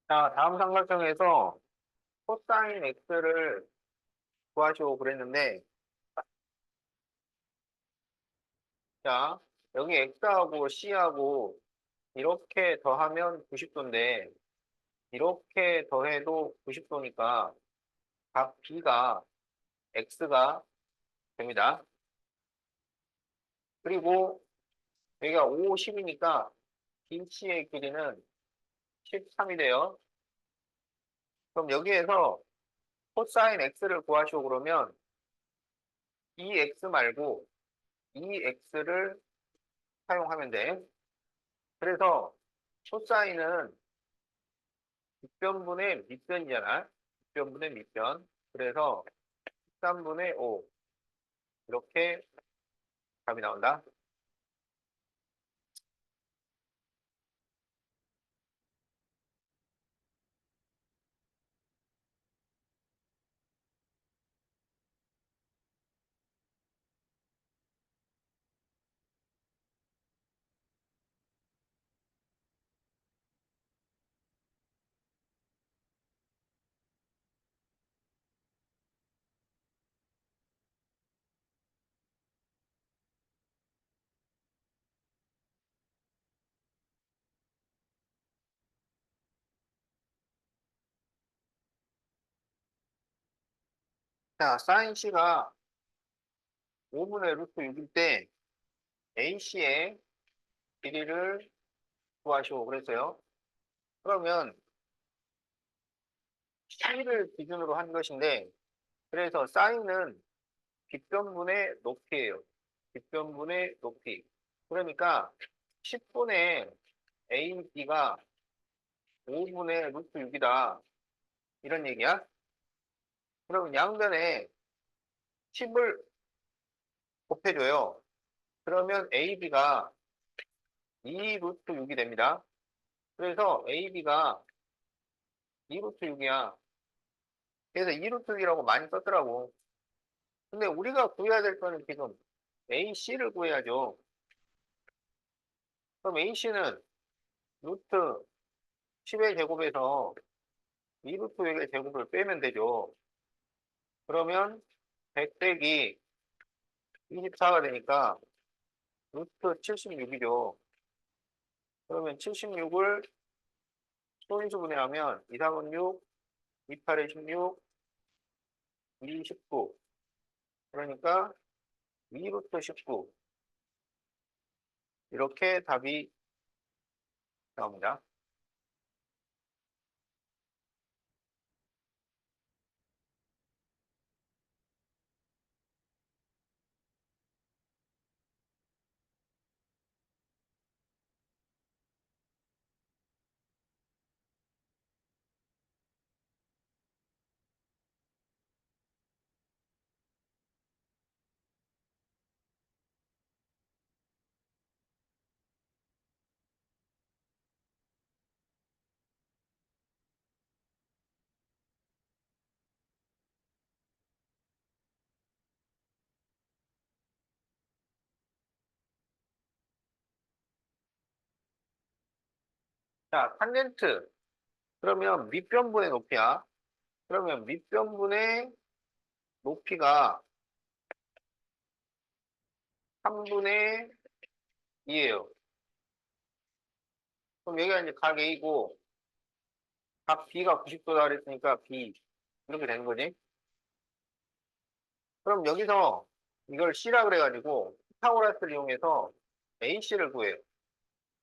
자, 다음 삼각형에서 코사인 x를 구하시오 그랬는데, 자, 여기 x하고 c하고 이렇게 더하면 90도인데, 이렇게 더해도 90도니까 각 b가 x가 됩니다. 그리고 여기가 5, 10이니까 BC의 길이는 13이 돼요. 그럼 여기에서 코사인 x를 구하시오 그러면 이 x 말고 이 x를 사용하면 돼. 그래서 코사인은 빗변분의 밑변이잖아. 빗변분의 밑변. 그래서 13분의 5 이렇게 답이 나온다. 자, 사인 C가 5분의 루트 6일 때 AC의 길이를 구하시오 그랬어요. 그러면 C를 기준으로 한 것인데 그래서 사인은 빗변분의 높이예요. 빗변분의 높이. 그러니까 10분의 AB가 5분의 루트 6이다. 이런 얘기야. 그러면 양변에 10을 곱해줘요. 그러면 AB가 2 루트 6이 됩니다. 그래서 AB가 2 루트 6이야. 그래서 2 루트 6이라고 많이 썼더라고. 근데 우리가 구해야 될 거는 지금 AC를 구해야죠. 그럼 AC는 루트 10의 제곱에서 2 루트 6의 제곱을 빼면 되죠. 그러면 100 빼기 24가 되니까 루트 76이죠. 그러면 76을 소인수분해하면 2, 3은 6, 2, 8에 16, 2, 19. 그러니까 2루트 19. 이렇게 답이 나옵니다. 자, 탄젠트. 그러면 밑변분의 높이야. 그러면 밑변분의 높이가 3분의 2예요. 그럼 여기가 이제 각 A고 각 B가 90도다 그랬으니까 B 이렇게 되는 거지. 그럼 여기서 이걸 C라 그래가지고 피타고라스를 이용해서 AC를 구해요.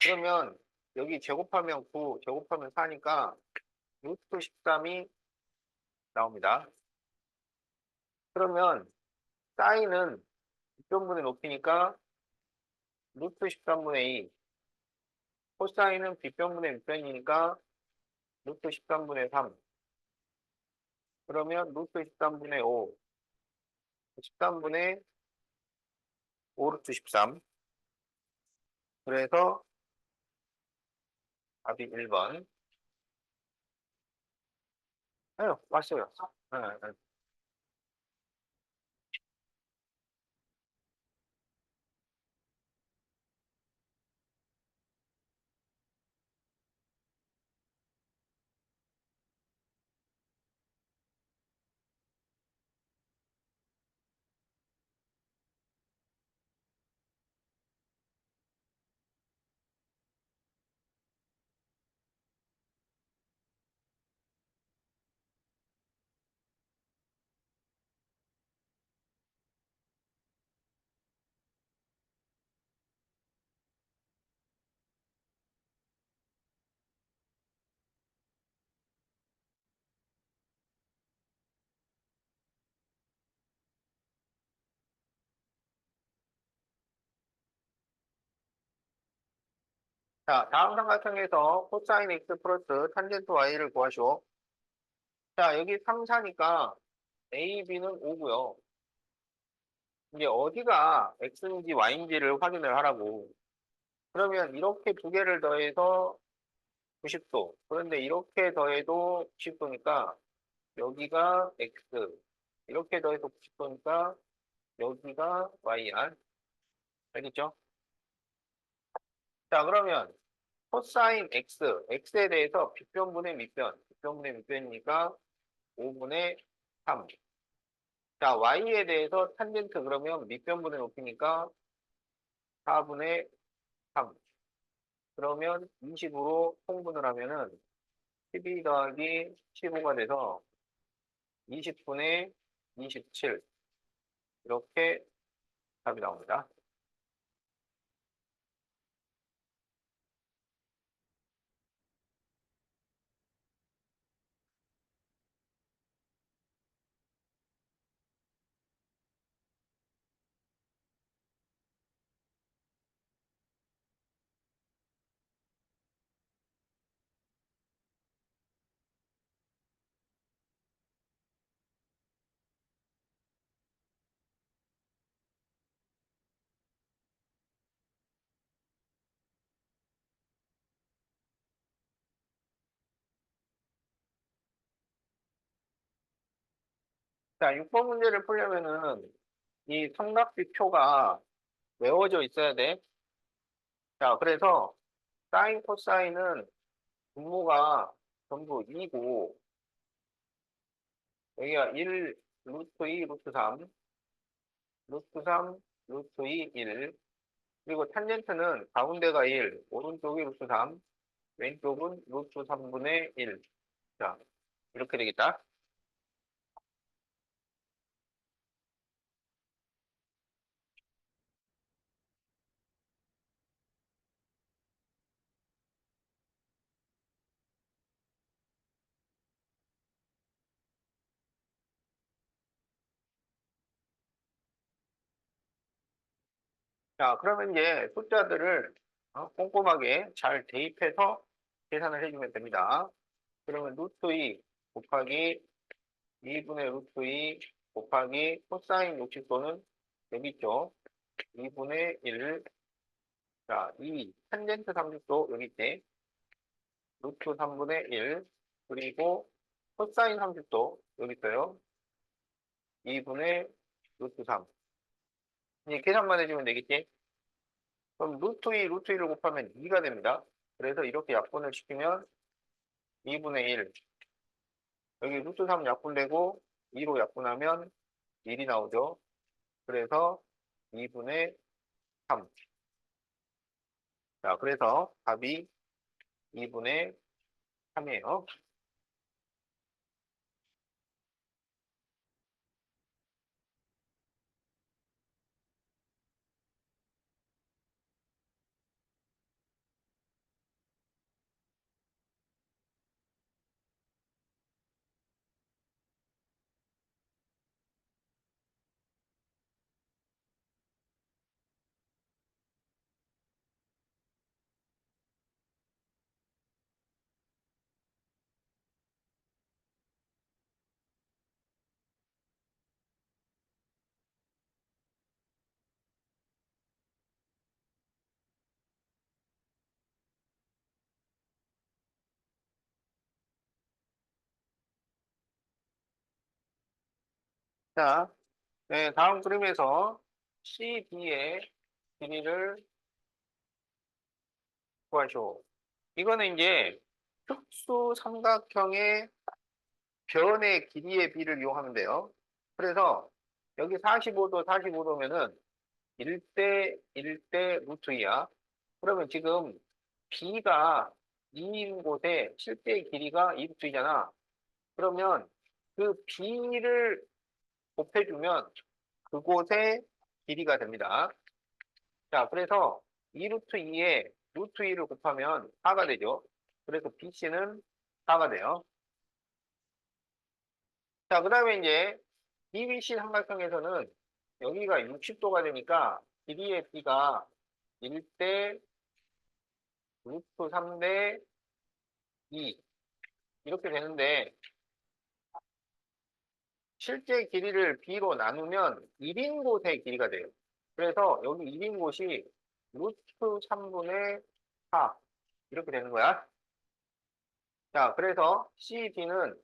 그러면 여기 제곱하면 9, 제곱하면 4니까 루트 13이 나옵니다. 그러면 사인은 빗변분의 높이니까 루트 13분의 2, 코사인은 빗변분의 밑변이니까 루트 13분의 3, 그러면 루트 13분의 5, 13분의 5 루트 13. 그래서 답이 1번. 아유, 맞어요. 네, 네. 자, 다음 삼각형에서 코사인 x 플러스 탄젠트 y를 구하시오. 자, 여기 3, 4니까 a, b는 5고요. 이제 어디가 x인지 y인지를 확인을 하라고. 그러면 이렇게 두 개를 더해서 90도. 그런데 이렇게 더해도 90도니까 여기가 x. 이렇게 더해서 90도니까 여기가 yr. 알겠죠? 자, 그러면 코사인 x, x에 대해서 빗변분의 밑변, 빗변분의 밑변이니까 5분의 3. 자, y에 대해서 탄젠트 그러면 밑변분의 높이니까 4분의 3. 그러면 20으로 통분을 하면은 12 더하기 15가 돼서 20분의 27. 이렇게 답이 나옵니다. 자, 6번 문제를 풀려면은 이 삼각비표가 외워져 있어야 돼. 자, 그래서 사인, 코사인은 분모가 전부 2고, 여기가 1, 루트 2, 루트 3, 루트 3, 루트 2, 1. 그리고 탄젠트는 가운데가 1, 오른쪽이 루트 3, 왼쪽은 루트 3분의 1. 자, 이렇게 되겠다. 자, 그러면 이제 숫자들을 꼼꼼하게 잘 대입해서 계산을 해주면 됩니다. 그러면 루트 2 곱하기 2분의 루트 2 곱하기 코사인 60도는 여기 있죠. 2분의 1. 자, 2 탄젠트 30도 여기 있대. 루트 3분의 1. 그리고 코사인 30도 여기 있어요. 2분의 루트 3. 이제 계산만 해주면 되겠지? 그럼 루트 2, 루트 1을 곱하면 2가 됩니다. 그래서 이렇게 약분을 시키면 2분의 1. 여기 루트 3 약분되고 2로 약분하면 1이 나오죠. 그래서 2분의 3. 자, 그래서 답이 2분의 3이에요. 자, 네, 다음 그림에서 CD의 길이를 구하시오. 이거는 이제 특수 삼각형의 변의 길이의 비를 이용하면 돼요. 그래서 여기 45도, 45도면은 1대 1대 루트 2야. 그러면 지금 B가 2인 곳에 실제 길이가 2 루트 2잖아. 그러면 그 B를 곱해주면 그곳의 길이가 됩니다. 자, 그래서 2 루트 2에 루트 2를 곱하면 4가 되죠. 그래서 BC는 4가 돼요. 자, 그 다음에 이제 BBC 삼각형에서는 여기가 60도가 되니까 길이의 B가 1대 루트 3 대 2 이렇게 되는데 실제 길이를 b로 나누면 1인 곳의 길이가 돼요. 그래서 여기 1인 곳이 루트 3분의 4 이렇게 되는 거야. 자, 그래서 CD는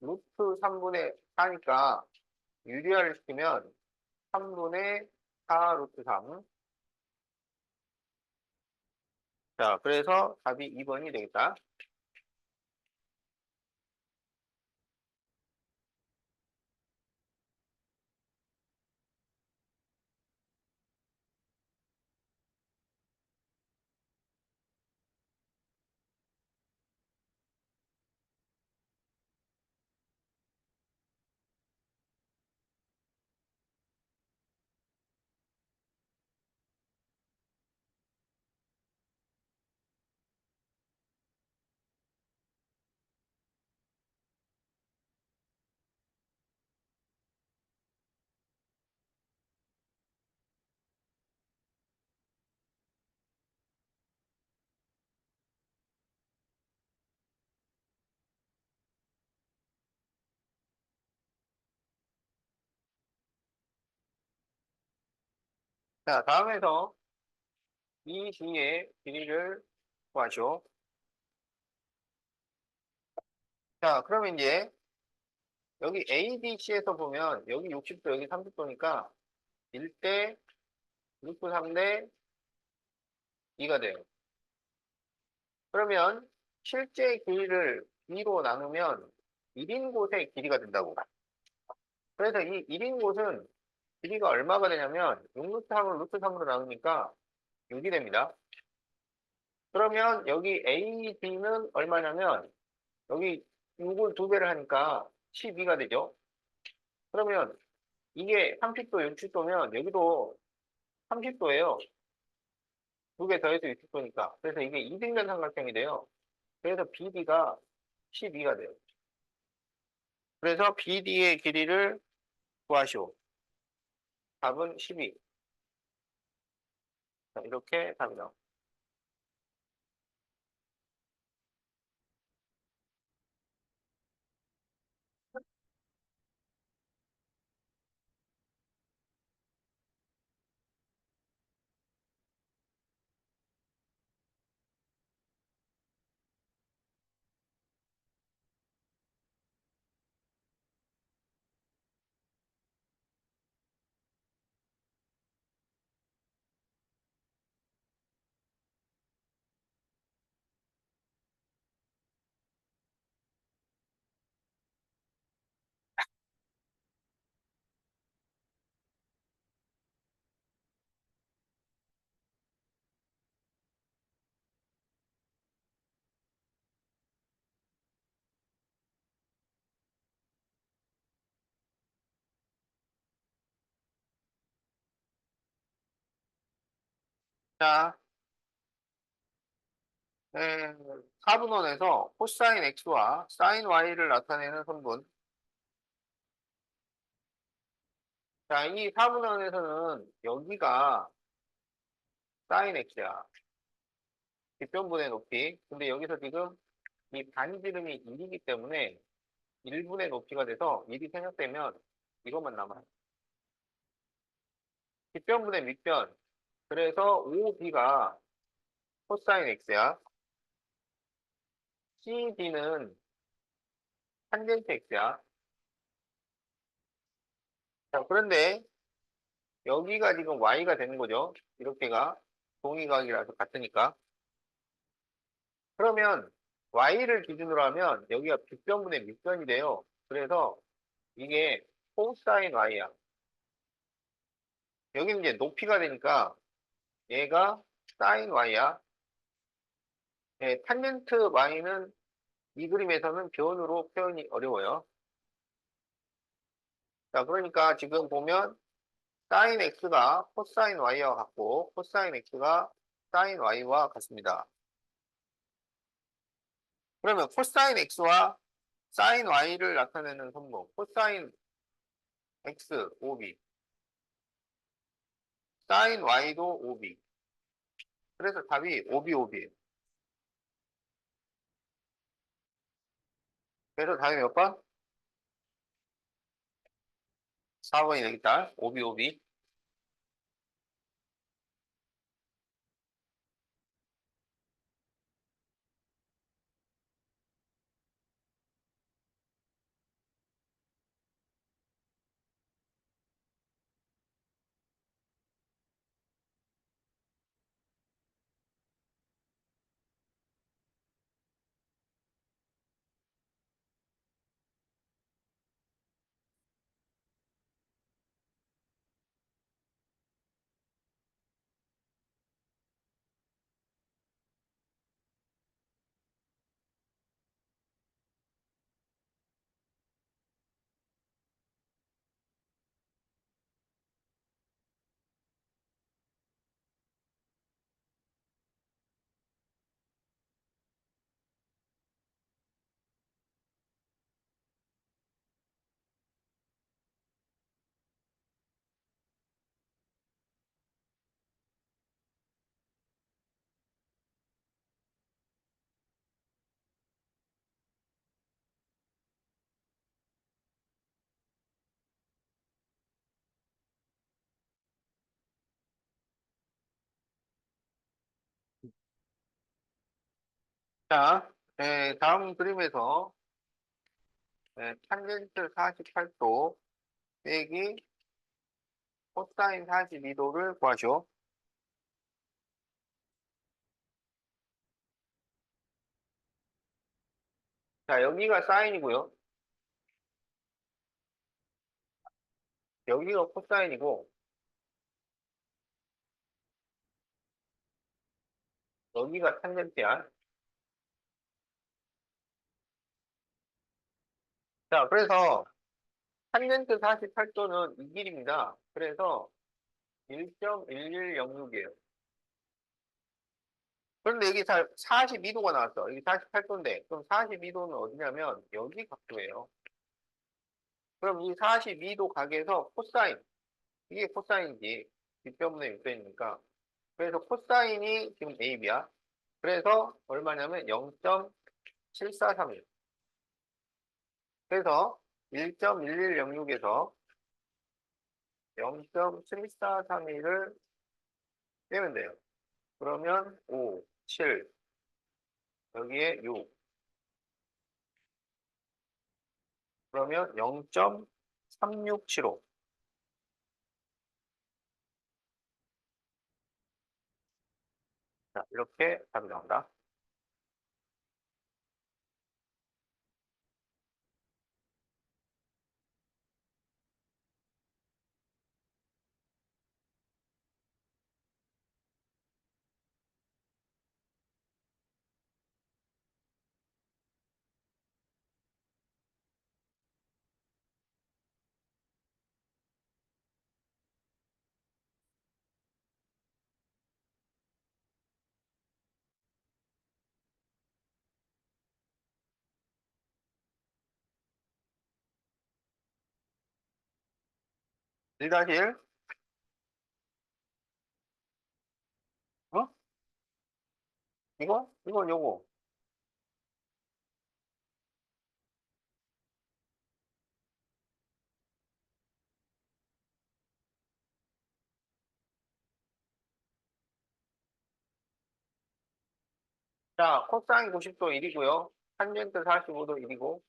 루트 3분의 4니까 유리화를 시키면 3분의 4 루트 3. 자, 그래서 답이 2번이 되겠다. 자, 다음에서 이 D의 길이를 구하시오. 자, 그러면 이제 여기 ABC에서 보면 여기 60도, 여기 30도니까 1대 루트 3 대 2가 돼요. 그러면 실제 길이를 B로 나누면 1인 곳의 길이가 된다고. 그래서 이 1인 곳은 길이가 얼마가 되냐면 6루트 3을 루트 3으로 나누니까 6이 됩니다. 그러면 여기 AB는 얼마냐면 여기 6을 2배를 하니까 12가 되죠. 그러면 이게 30도, 60도면 여기도 30도예요. 2개 더해서 60도니까. 그래서 이게 이등변 삼각형이 돼요. 그래서 BD가 12가 돼요. 그래서 BD의 길이를 구하시오. 답은 12. 자, 이렇게 답이 나옵니다. 자, 4분원에서 코사인 X와 사인 Y를 나타내는 선분. 자, 이 4분원에서는 여기가 사인 X야. 뒷변분의 높이. 근데 여기서 지금 이 반지름이 1이기 때문에 1분의 높이가 돼서 1이 생략되면 이것만 남아요. 뒷변분의 밑변. 그래서 5B가 코사인 X야. CD는 탄젠트 X야. 자, 그런데 여기가 지금 Y가 되는 거죠. 이렇게가 동의각이라서 같으니까. 그러면 Y를 기준으로 하면 여기가 빗변분의 밑변이 돼요. 그래서 이게 코사인 Y야. 여기는 이제 높이가 되니까 얘가 사인 Y야. 예, 탄젠트 Y는 이 그림에서는 변으로 표현이 어려워요. 자, 그러니까 지금 보면 사인 X가 코사인 Y와 같고 코사인 X가 사인 Y와 같습니다. 그러면 코사인 X와 사인 Y를 나타내는 선분 코사인 X 5B 사인 Y도 5B 그래서 답이 오비오비예요. 그래서 답이 몇 번? 4번이 되겠다. 오비오비. 자, 다음 그림에서 탄젠트 48도 빼기 코사인 42도를 구하시오. 자, 여기가 사인이고요. 여기가 코사인이고, 여기가 탄젠트야. 자, 그래서 탄젠트 48도는 이 길입니다. 그래서 1.1106이에요. 그런데 여기 42도가 나왔어. 여기 48도인데, 그럼 42도는 어디냐면 여기 각도예요. 그럼 이 42도 각에서 코사인, 이게 코사인이지. 뒷변분에 묶여있으니까. 그래서 코사인이 지금 AB야. 그래서 얼마냐면 0.7431. 그래서 1.1106에서 0.7431을 빼면 돼요. 그러면 5, 7, 여기에 6. 그러면 0.3675. 자, 이렇게 답이 나온다. 일 다시 1. 어? 이거? 이건 요거. 자, 코사인 90도 1이고요. 탄젠트 45도 1이고,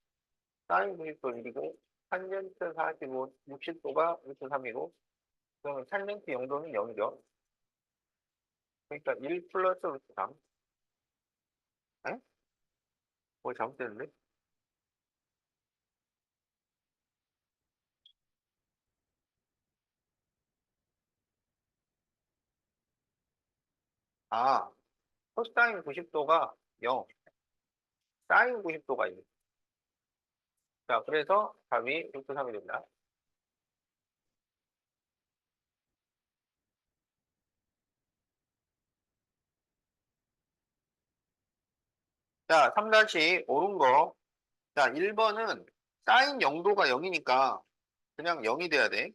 사인 90도 1이고, 탄젠트 45, 60도가 루트 3이고, 그러면 탄젠트 0도는 0이죠. 그러니까 1 플러스 루트 3. 에? 뭐 잘못됐는데? 아, 코사인 90도가 0, 사인 90도가 1. 자, 그래서 답이 루트 3이 됩니다. 자, 3다시 옳은 거. 자, 1번은 사인 0도가 0이니까 그냥 0이 돼야 돼.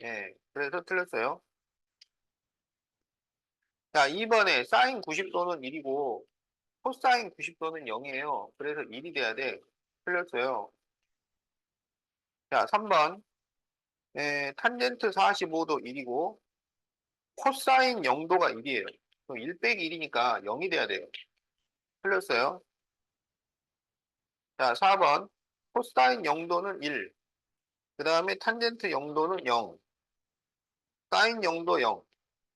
예, 그래서 틀렸어요. 자, 2번에 사인 90도는 1이고 코사인 90도는 0이에요. 그래서 1이 돼야 돼. 틀렸어요. 자, 3번. 탄젠트 45도 1이고 코사인 0도가 1이에요. 그럼 1 빼기 1이니까 0이 돼야 돼요. 틀렸어요. 자, 4번. 코사인 0도는 1. 그 다음에 탄젠트 0도는 0. 사인 0도 0.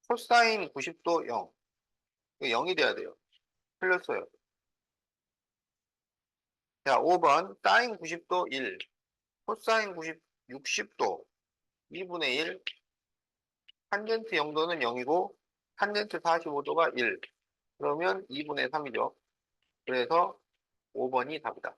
코사인 90도 0. 0이 돼야 돼요. 틀렸어요. 자, 5번. 사인 90도 1. 코사인 60도 2분의 1. 탄젠트 0도는 0이고 탄젠트 45도가 1. 그러면 2분의 3이죠. 그래서 5번이 답이다.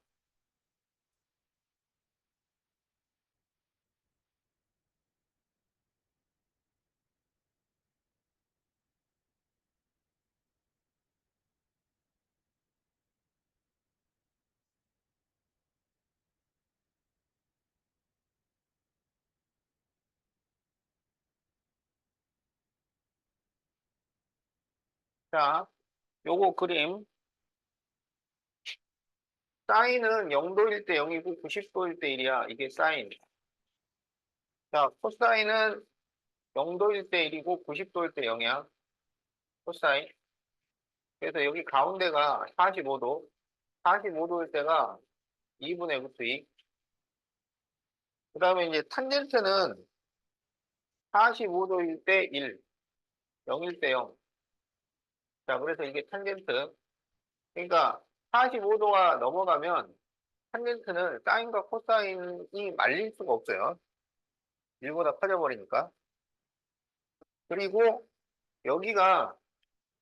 자, 요거 그림. 사인은 0도일 때 0이고 90도일 때 1이야. 이게 사인. 자, 코사인은 0도일 때 1이고 90도일 때 0이야. 코사인. 그래서 여기 가운데가 45도. 45도일 때가 2분의 루트 2. 그 다음에 이제 탄젠트는 45도일 때 1, 0일 때 0. 자, 그래서 이게 탄젠트. 그러니까 45도가 넘어가면 탄젠트는 사인과 코사인이 말릴 수가 없어요. 1보다 커져버리니까. 그리고 여기가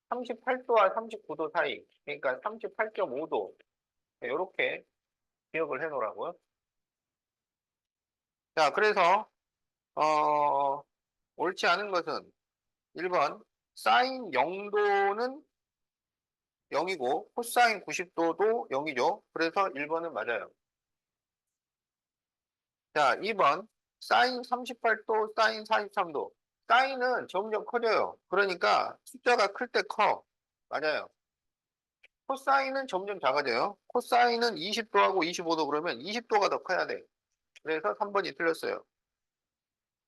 38도와 39도 사이. 그러니까 38.5도. 이렇게 기억을 해 놓으라고요. 자, 그래서 옳지 않은 것은 1번 사인 0도는 0이고 코사인 90도도 0이죠. 그래서 1번은 맞아요. 자, 2번 사인 38도, 사인 43도. 사인은 점점 커져요. 그러니까 숫자가 클 때 커. 맞아요. 코사인은 점점 작아져요. 코사인은 20도하고 25도 그러면 20도가 더 커야 돼. 그래서 3번이 틀렸어요.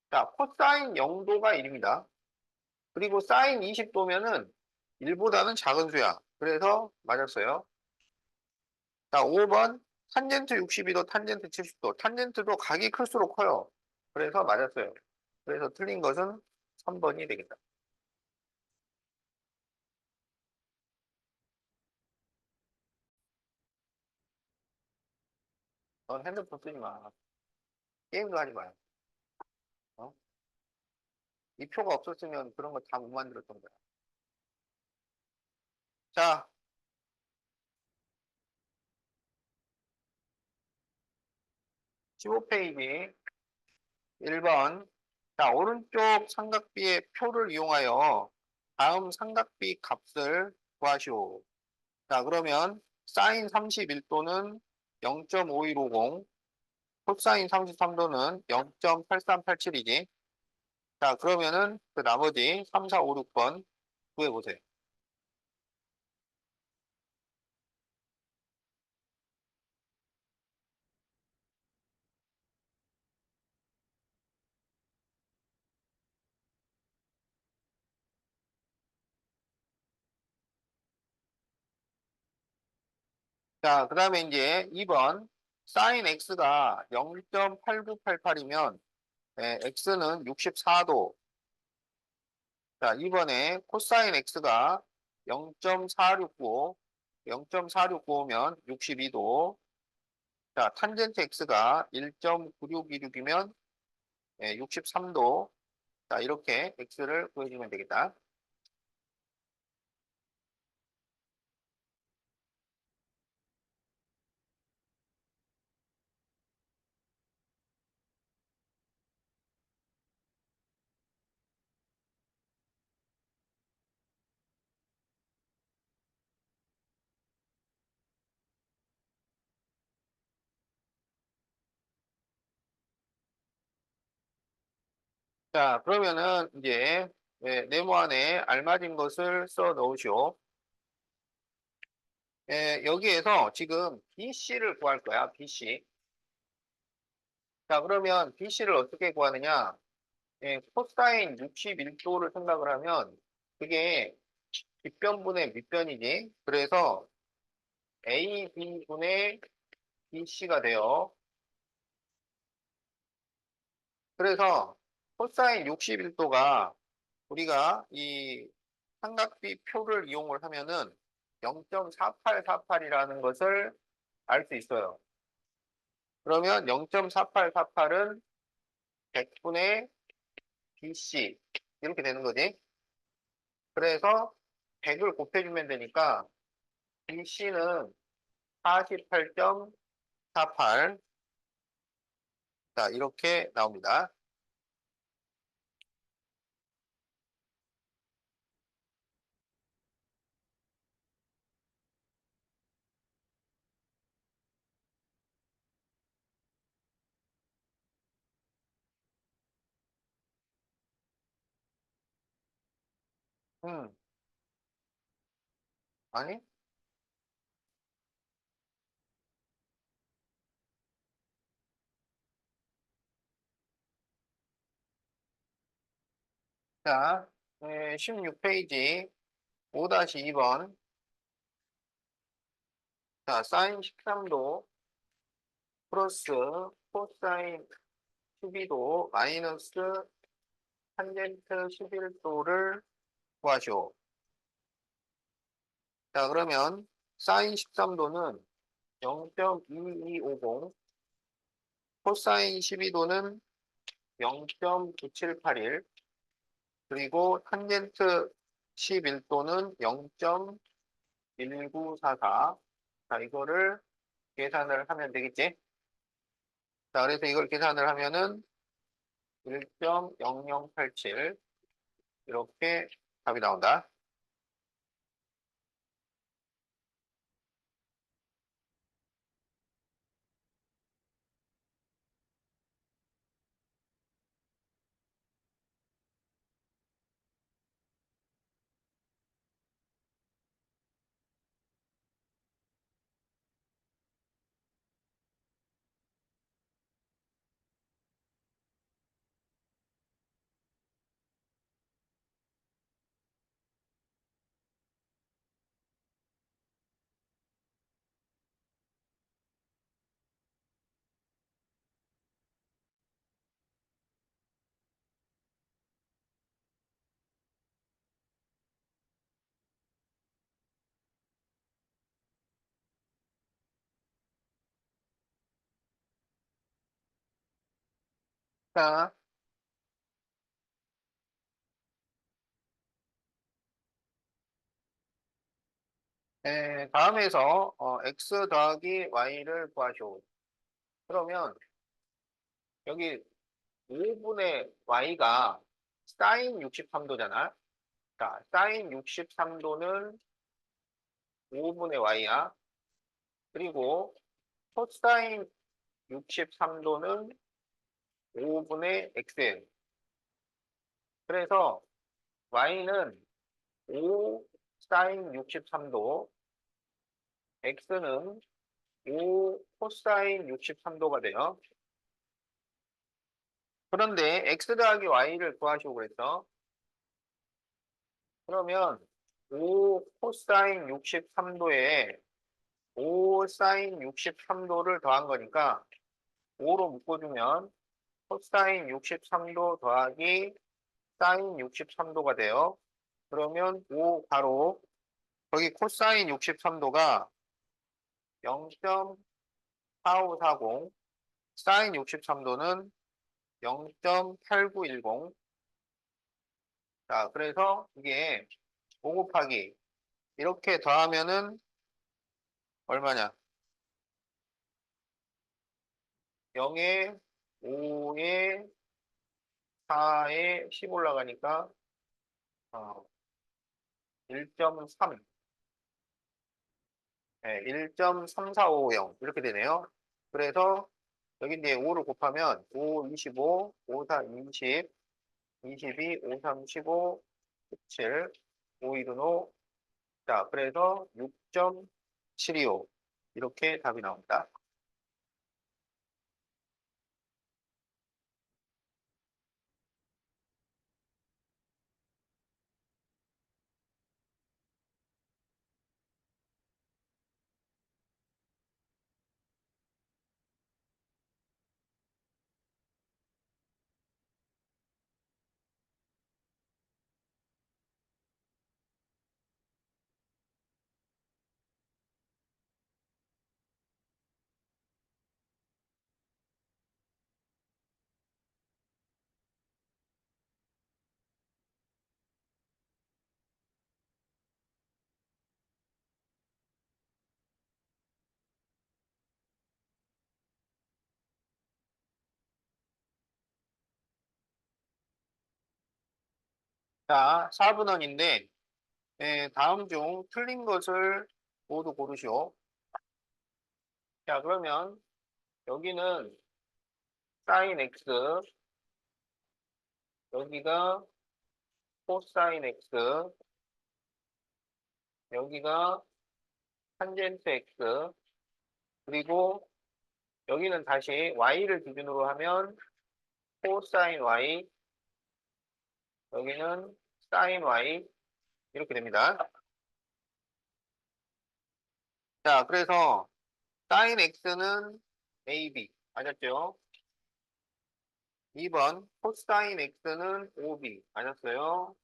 자, 코사인 0도가 1입니다. 그리고 사인 20도면은 1보다는 작은 수야. 그래서 맞았어요. 자, 5번 탄젠트 62도, 탄젠트 70도. 탄젠트도 각이 클수록 커요. 그래서 맞았어요. 그래서 틀린 것은 3번이 되겠다. 넌 핸드폰 쓰지 마. 게임도 하지 마요. 어? 이 표가 없었으면 그런 거 다 못 만들었던 거야. 자, 15페이지 1번. 자, 오른쪽 삼각비의 표를 이용하여 다음 삼각비 값을 구하시오. 자, 그러면 사인 31도는 0.5150, 코사인 33도는 0.8387이지. 자, 그러면은 그 나머지 3, 4, 5, 6번 구해보세요. 자, 그 다음에 이제 2번 사인 x가 0.8988이면 x는 64도. 자, 이번에 코사인 x가 0.469, 0.469면 62도. 자, 탄젠트 x가 1.9626이면 63도. 자, 이렇게 x를 구해주면 되겠다. 자, 그러면은 이제 네, 네모 안에 알맞은 것을 써 넣으시오. 예, 여기에서 지금 BC를 구할 거야, BC. 자, 그러면 BC를 어떻게 구하느냐? 예, 코사인 61도를 생각을 하면 그게 뒷변분의 밑변이지. 그래서 AB분의 BC가 돼요. 그래서 코사인 61도가 우리가 이 삼각비 표를 이용을 하면은 0.4848이라는 것을 알 수 있어요. 그러면 0.4848은 100분의 BC 이렇게 되는 거지. 그래서 100을 곱해주면 되니까 BC는 48.48 자, 이렇게 나옵니다. 음, 아니? 자, 16페이지 5-2번. 자, 사인 13도 플러스 코사인 12도 마이너스 탄젠트 11도를 구하시오. 자, 그러면 사인 13도는 0.2250, 코사인 12도는 0.9781, 그리고 탄젠트 11도는 0.1944. 자, 이거를 계산을 하면 되겠지? 자, 그래서 이걸 계산을 하면은 1.0087 이렇게 답이 나온다. 자, 다음에서 x 더하기 y를 구하시오. 그러면 여기 5분의 y가 사인 63도잖아. 자, 사인 63도는 5분의 y야. 그리고 코사인 63도는 5분의 x예요. 그래서 y는 5 사인 63도, x는 5 코사인 63도가 돼요. 그런데 x 더하기 y를 구하시고 그랬어. 그러면 5 코사인 63도에 5 사인 63도를 더한 거니까 5로 묶어주면 코사인 63도 더하기 사인 63도가 돼요. 그러면 5 가로 거기 코사인 63도가 0.4540 사인 63도는 0.8910 자, 그래서 이게 5 곱하기 이렇게 더하면은 얼마냐? 0에 5에 4에 10 올라가니까 1.3, 1.3450 이렇게 되네요. 그래서 여기 이제 5를 곱하면 5, 25, 5, 4, 20, 22, 5, 3, 15, 17, 5일은 5. 자, 그래서 6.725. 이렇게 답이 나옵니다. 자, 4분원인데, 다음 중 틀린 것을 모두 고르시오. 자, 그러면 여기는 sin x, 여기가 코사인 x, 여기가 탄젠트 x, 그리고 여기는 다시 y를 기준으로 하면 코사인 y, 여기는 사인 y, 이렇게 됩니다. 자, 그래서 sin x는 ab, 맞았죠? 2번 코사인 x는 ob, 맞았어요?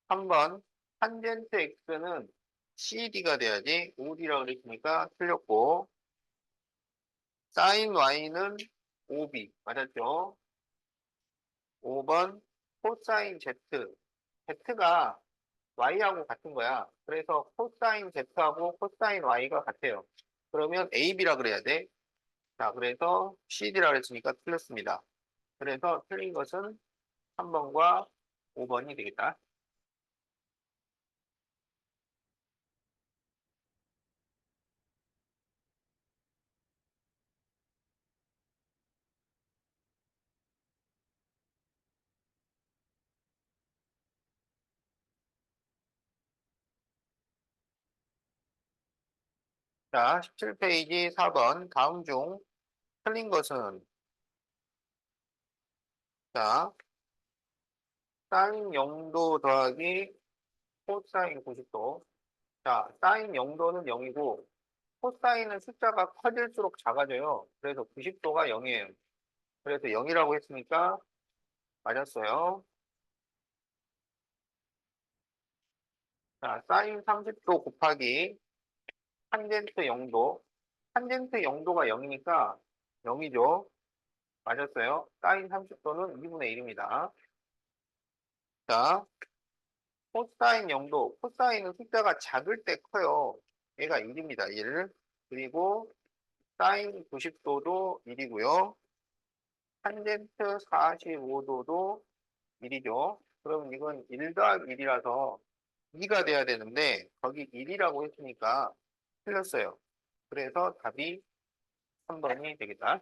3번 탄젠트 x는 cd가 돼야지 od라고 그랬으니까 틀렸고, 사인 y는 ob, 맞았죠? 5번 코사인 z, z가 y하고 같은 거야. 그래서 코사인 z하고 코사인 y가 같아요. 그러면 ab라 그래야 돼. 자, 그래서 cd라 그랬으니까 틀렸습니다. 그래서 틀린 것은 3번과 5번이 되겠다. 자, 17페이지 4번 다음 중 틀린 것은, 자, 사인 0도 더하기 코사인 90도. 자, 사인 0도는 0이고 코사인은 숫자가 커질수록 작아져요. 그래서 90도가 0이에요. 그래서 0이라고 했으니까 맞았어요. 자, 사인 30도 곱하기 탄젠트 0도. 탄젠트 0도가 0이니까 0이죠. 맞았어요. 사인 30도는 2분의 1입니다. 자, 코사인 0도. 코사인은 숫자가 작을 때 커요. 얘가 1입니다. 1. 그리고 사인 90도도 1이고요. 탄젠트 45도도 1이죠. 그럼 이건 1 더하기 1이라서 2가 돼야 되는데 거기 1이라고 했으니까 틀렸어요. 그래서 답이 3번이 되겠다.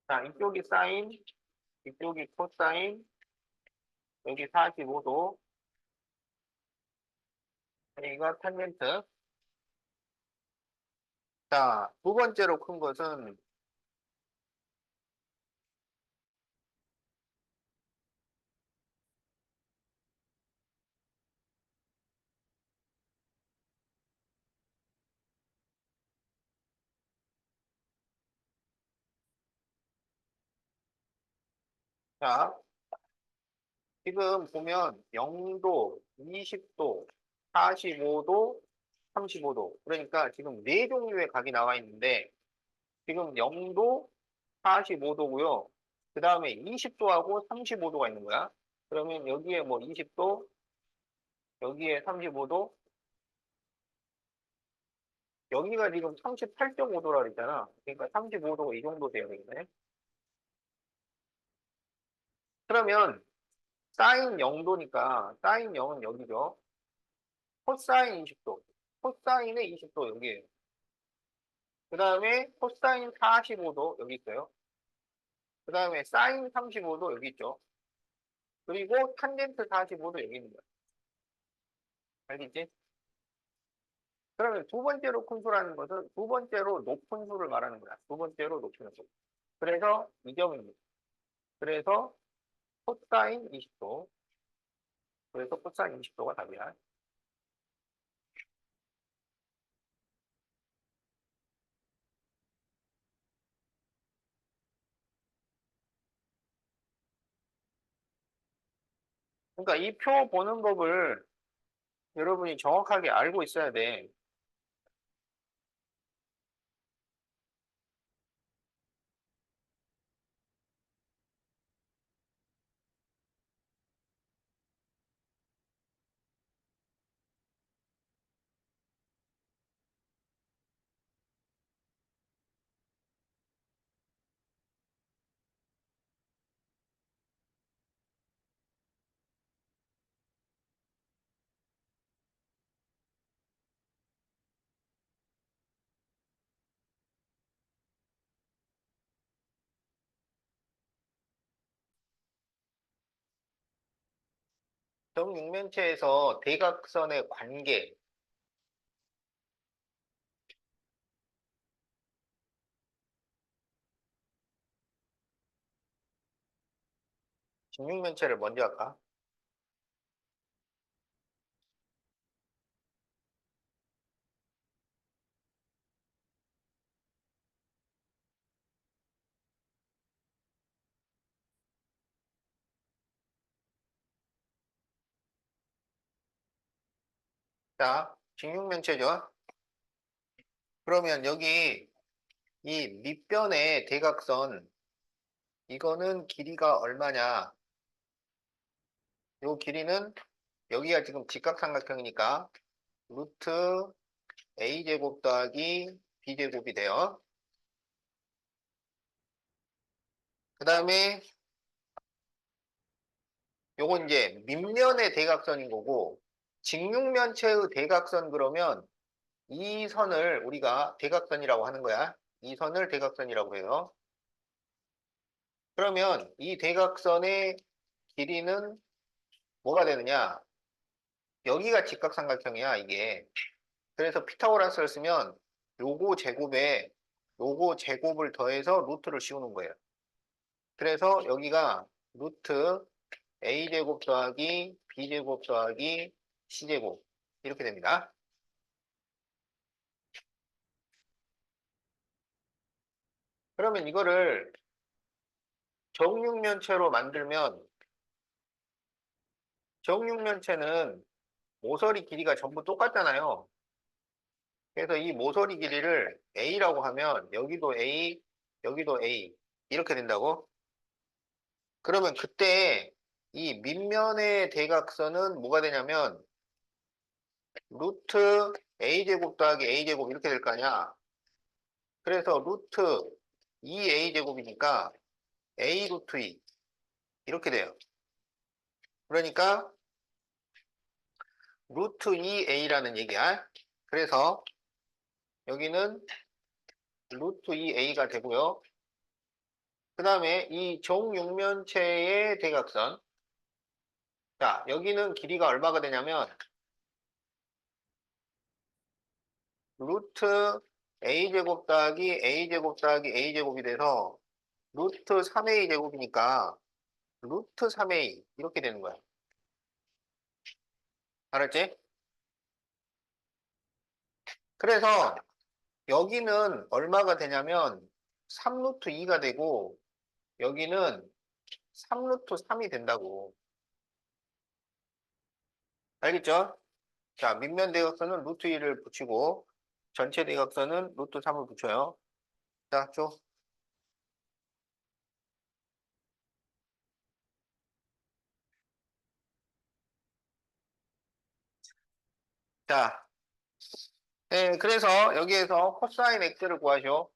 자, 이쪽이 사인, 이쪽이 코사인, 여기 45도, 여기가 탄젠트. 자, 두 번째로 큰 것은, 자, 지금 보면 0도, 20도, 45도, 35도. 그러니까 지금 네 종류의 각이 나와 있는데, 지금 0도, 45도고요. 그 다음에 20도하고 35도가 있는 거야. 그러면 여기에 뭐 20도, 여기에 35도, 여기가 지금 38.5도라 그랬잖아. 그러니까 35도가 이 정도 돼야 되겠네. 그러면 사인 0도니까 사인 0은 여기죠. 코사인 20도. 코사인의 20도 여기에요. 그 다음에 코사인 45도 여기 있어요. 그 다음에 사인 35도 여기 있죠. 그리고 탄젠트 45도 여기 있는 거야. 알겠지? 그러면 두 번째로 큰 수라는 것은 두 번째로 높은 수를 말하는 거야. 두 번째로 높은 수. 그래서 이 점입니다. 그래서 코사인 20도. 그래서 코사인 20도가 답이야. 그러니까 이 표 보는 법을 여러분이 정확하게 알고 있어야 돼. 정육면체에서 대각선의 관계, 직육면체를 먼저 할까? 자, 직육면체죠. 그러면 여기 이 밑변의 대각선, 이거는 길이가 얼마냐? 요 길이는 여기가 지금 직각삼각형이니까 루트 a제곱 더하기 b제곱이 돼요. 그 다음에 요건 이제 밑면의 대각선인 거고 직육면체의 대각선 그러면 이 선을 우리가 대각선이라고 하는 거야. 이 선을 대각선이라고 해요. 그러면 이 대각선의 길이는 뭐가 되느냐? 여기가 직각삼각형이야, 이게. 그래서 피타고라스를 쓰면 요거 제곱에 요거 제곱을 더해서 루트를 씌우는 거예요. 그래서 여기가 루트 a제곱 더하기 b제곱 더하기 c제곱 이렇게 됩니다. 그러면 이거를 정육면체로 만들면 정육면체는 모서리 길이가 전부 똑같잖아요. 그래서 이 모서리 길이를 a라고 하면 여기도 a, 여기도 a 이렇게 된다고? 그러면 그때 이 밑면의 대각선은 뭐가 되냐면 루트 a제곱 더하기 a제곱 이렇게 될 거 아니야. 그래서 루트 2a제곱이니까 a 루트 2 이렇게 돼요. 그러니까 루트 2a라는 얘기야. 그래서 여기는 루트 2a가 되고요. 그 다음에 이 정육면체의 대각선. 자, 여기는 길이가 얼마가 되냐면 루트 a제곱 더하기 a제곱 더하기 a제곱이 돼서 루트 3a제곱이니까 루트 3a 이렇게 되는 거야. 알았지? 그래서 여기는 얼마가 되냐면 3루트 2가 되고 여기는 3루트 3이 된다고. 알겠죠? 자, 밑면 대각선은 루트 2를 붙이고 전체 대각선은 루트 3을 붙여요. 자, 줘. 자, 네, 그래서 여기에서 코사인 x를 구하시오.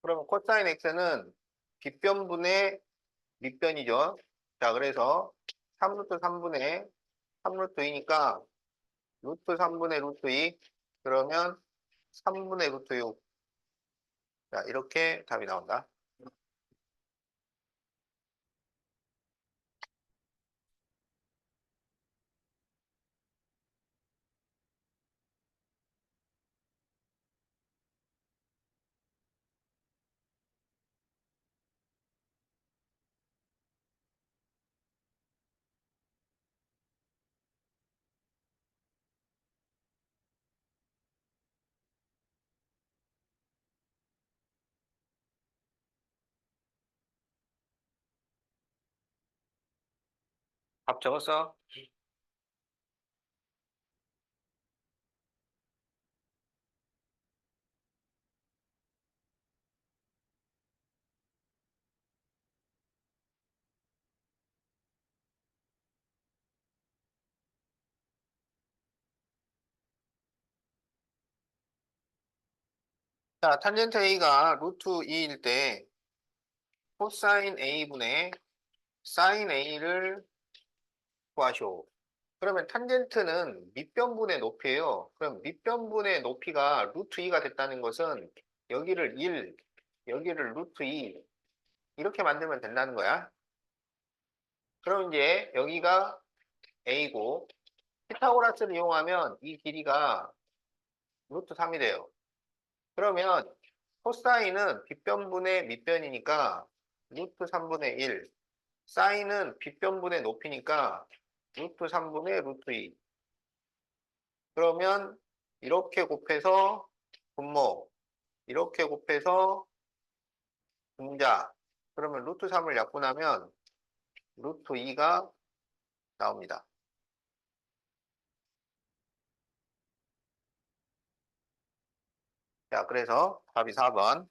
그러면 코사인 x는 빗변분의 밑변이죠. 자, 그래서 3루트 3분의 3루트 2니까 루트 3분의 루트 2. 그러면 3분의 루트 6. 자, 이렇게 답이 나온다. 답 적었어? 자, 탄젠트 A가 루트 2일 때 코사인 A분의 사인 A를 구하시오. 그러면 탄젠트는 밑변분의 높이예요. 그럼 밑변분의 높이가 루트 2가 됐다는 것은 여기를 1, 여기를 루트 2 이렇게 만들면 된다는 거야. 그럼 이제 여기가 A고 피타고라스를 이용하면 이 길이가 루트 3이 돼요. 그러면 코사인은 빗변분의 밑변이니까 루트 3분의 1, 사인은 빗변분의 높이니까 루트 3분의 루트 2. 그러면 이렇게 곱해서 분모, 이렇게 곱해서 분자. 그러면 루트 3을 약분하면 루트 2가 나옵니다. 자, 그래서 답이 4번.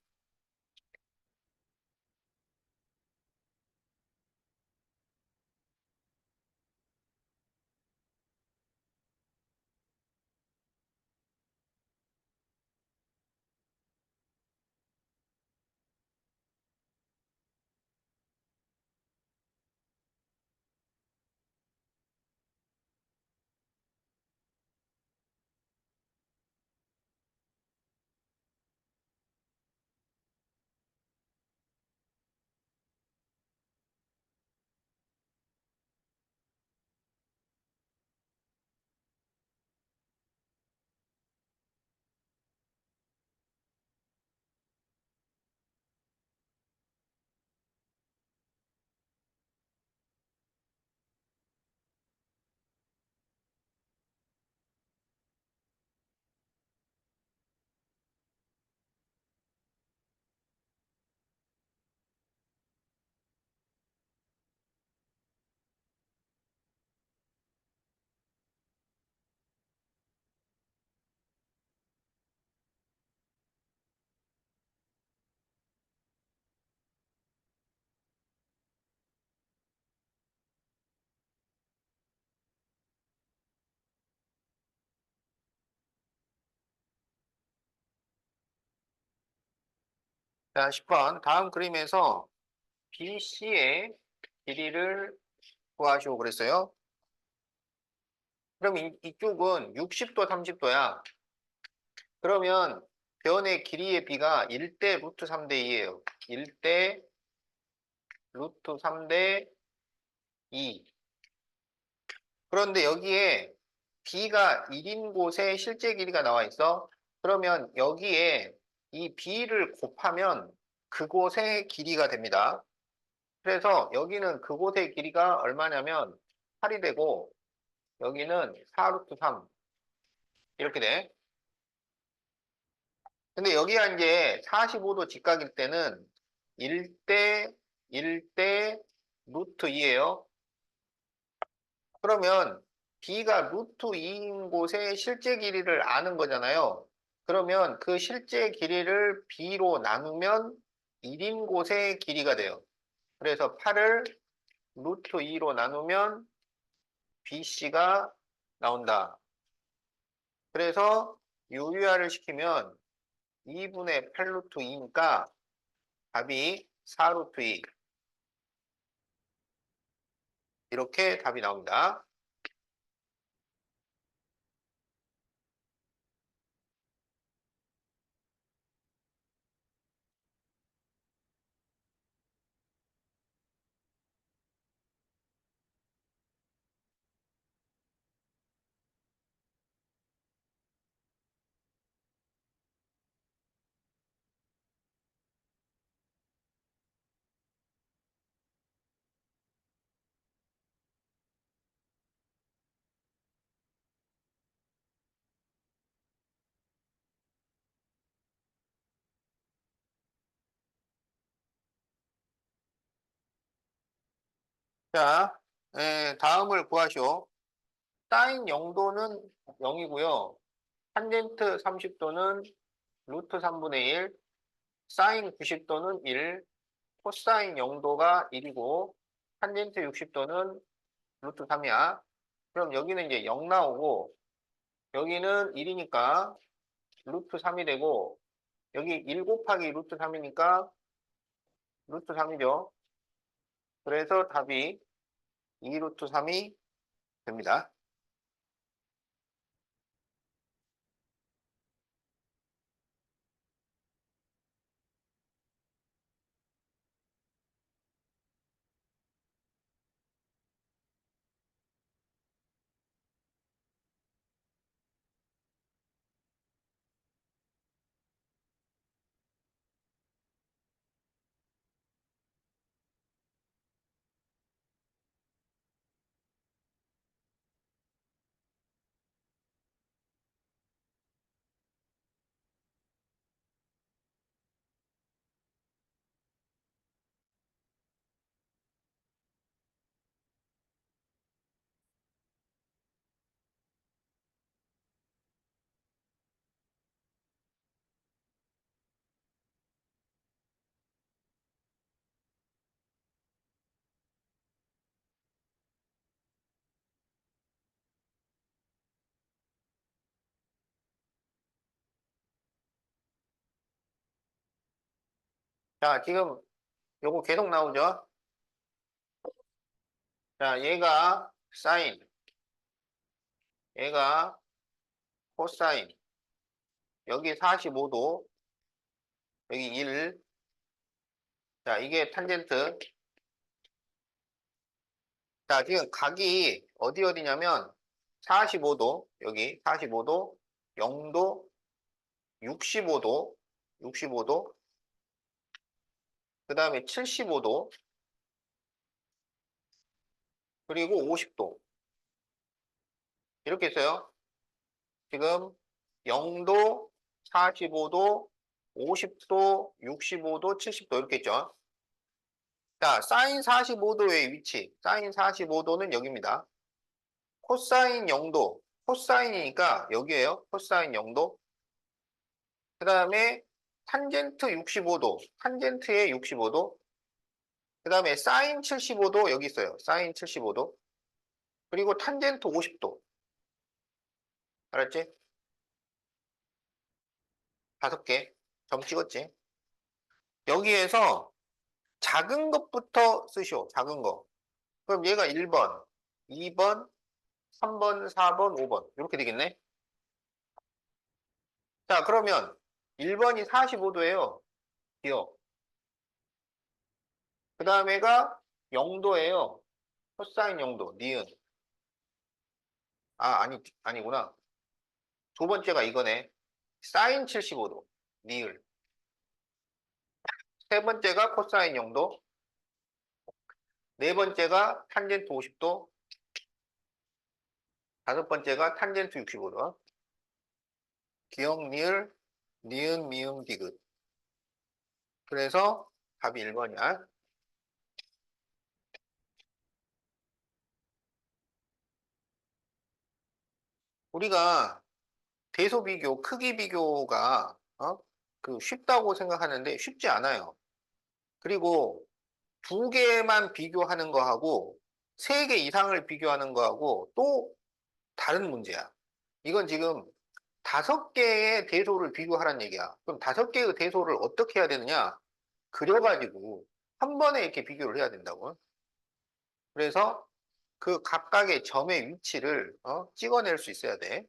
자, 10번. 다음 그림에서 BC의 길이를 구하시오 그랬어요. 그럼 이쪽은 60도, 30도야. 그러면 변의 길이의 비가 1대 루트 3대 2예요. 1대 루트 3대 2. 그런데 여기에 b가 1인 곳에 실제 길이가 나와 있어. 그러면 여기에 이 b를 곱하면 그곳의 길이가 됩니다. 그래서 여기는 그곳의 길이가 얼마냐면 8이 되고 여기는 4 루트 3 이렇게 돼. 근데 여기가 이제 45도 직각일 때는 1대 1대 루트 2예요. 그러면 b가 루트 2인 곳의 실제 길이를 아는 거잖아요. 그러면 그 실제 길이를 b로 나누면 1인 곳의 길이가 돼요. 그래서 8을 루트 2로 나누면 bc가 나온다. 그래서 유리화를 시키면 2분의 8 루트 2니까 답이 4 루트 2. 이렇게 답이 나옵니다. 자, 다음을 구하시오. 사인 0도는 0이고요. 탄젠트 30도는 루트 3분의 1, 사인 90도는 1, 코사인 0도가 1이고, 탄젠트 60도는 루트 3이야. 그럼 여기는 이제 0 나오고, 여기는 1이니까 루트 3이 되고, 여기 1 곱하기 루트 3이니까 루트 3이죠. 그래서 답이 2 루트 3이 됩니다. 자, 지금 요거 계속 나오죠? 자, 얘가 사인, 얘가 코사인, 여기 45도, 여기 1. 자, 이게 탄젠트. 자, 지금 각이 어디냐면 45도, 여기 45도, 0도, 65도, 65도, 그 다음에 75도, 그리고 50도. 이렇게 있어요. 지금 0도, 45도, 50도, 65도, 70도 이렇게 있죠. 자, 사인 45도의 위치. 사인 45도는 여기입니다. 코사인 0도. 코사인이니까 여기에요. 코사인 0도. 그 다음에 탄젠트 65도. 탄젠트의 65도. 그 다음에 사인 75도 여기 있어요. 사인 75도. 그리고 탄젠트 50도. 알았지? 5개. 점 찍었지? 여기에서 작은 것부터 쓰시오. 작은 거. 그럼 얘가 1번, 2번, 3번, 4번, 5번. 이렇게 되겠네? 자, 그러면 1번이 45도예요. 기억. 그 다음에가 0도예요. 코사인 0도, 니은. 아, 아니구나. 두 번째가 이거네. 사인 75도, 니을. 세 번째가 코사인 0도. 네 번째가 탄젠트 50도. 다섯 번째가 탄젠트 65도. 기억, 니을, 니은, 미음, 디귿. 그래서 답이 1번이야. 우리가 대소 비교, 크기 비교가 그 쉽다고 생각하는데 쉽지 않아요. 그리고 두 개만 비교하는 거하고 세 개 이상을 비교하는 거하고 또 다른 문제야. 이건 지금 다섯 개의 대소를 비교하라는 얘기야. 그럼 다섯 개의 대소를 어떻게 해야 되느냐? 그려가지고 한 번에 이렇게 비교를 해야 된다고. 그래서 그 각각의 점의 위치를 찍어낼 수 있어야 돼.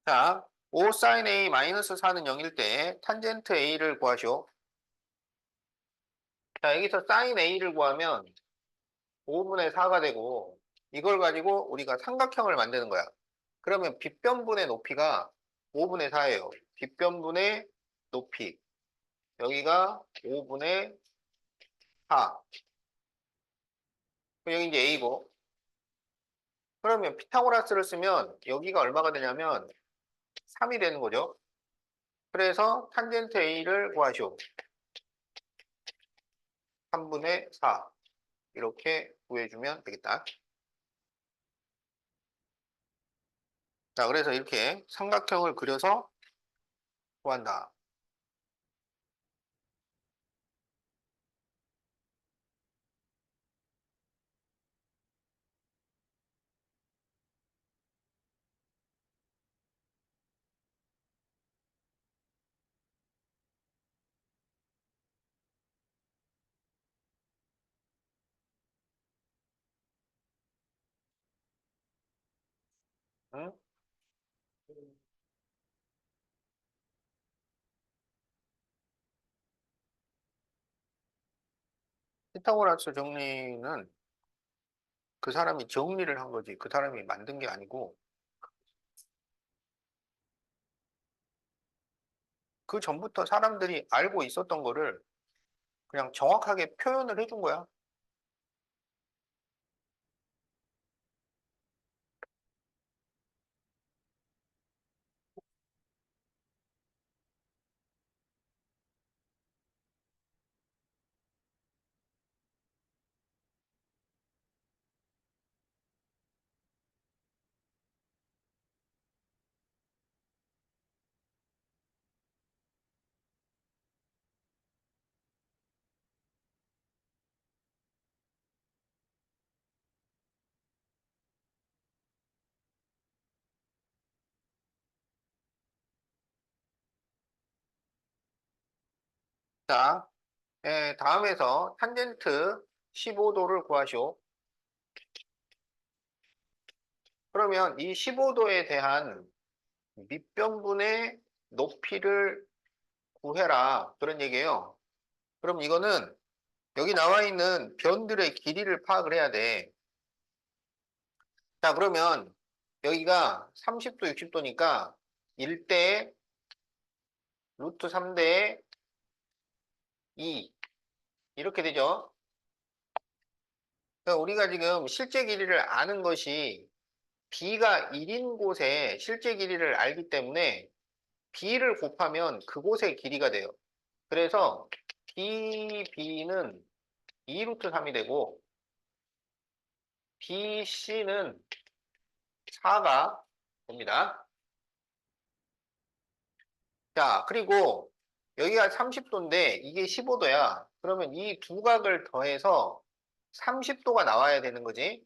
자, 5 sin A 마이너스 4는 0일 때 탄젠트 A를 구하시오. 자, 여기서 sin A를 구하면 5분의 4가 되고 이걸 가지고 우리가 삼각형을 만드는 거야. 그러면 빗변분의 높이가 5분의 4예요. 빗변분의 높이. 여기가 5분의 4. 여기 이제 A고. 그러면 피타고라스를 쓰면 여기가 얼마가 되냐면 3이 되는 거죠. 그래서 탄젠트 A를 구하시오. 3분의 4. 이렇게 구해주면 되겠다. 자, 그래서 이렇게 삼각형을 그려서 구한다. 응? 피타고라스 정리는 그 사람이 정리를 한 거지. 그 사람이 만든 게 아니고 그 전부터 사람들이 알고 있었던 거를 그냥 정확하게 표현을 해준 거야. 자, 다음에서 탄젠트 15도를 구하시오. 그러면 이 15도에 대한 밑변분의 높이를 구해라. 그런 얘기예요. 그럼 이거는 여기 나와 있는 변들의 길이를 파악을 해야 돼. 자, 그러면 여기가 30도, 60도니까 1대 루트 3대 2 이렇게 되죠. 그러니까 우리가 지금 실제 길이를 아는 것이 B가 1인 곳에 실제 길이를 알기 때문에 B를 곱하면 그곳의 길이가 돼요. 그래서 BB는 2 루트 3이 되고 BC는 4가 됩니다. 자, 그리고 여기가 30도인데 이게 15도야. 그러면 이 두 각을 더해서 30도가 나와야 되는 거지.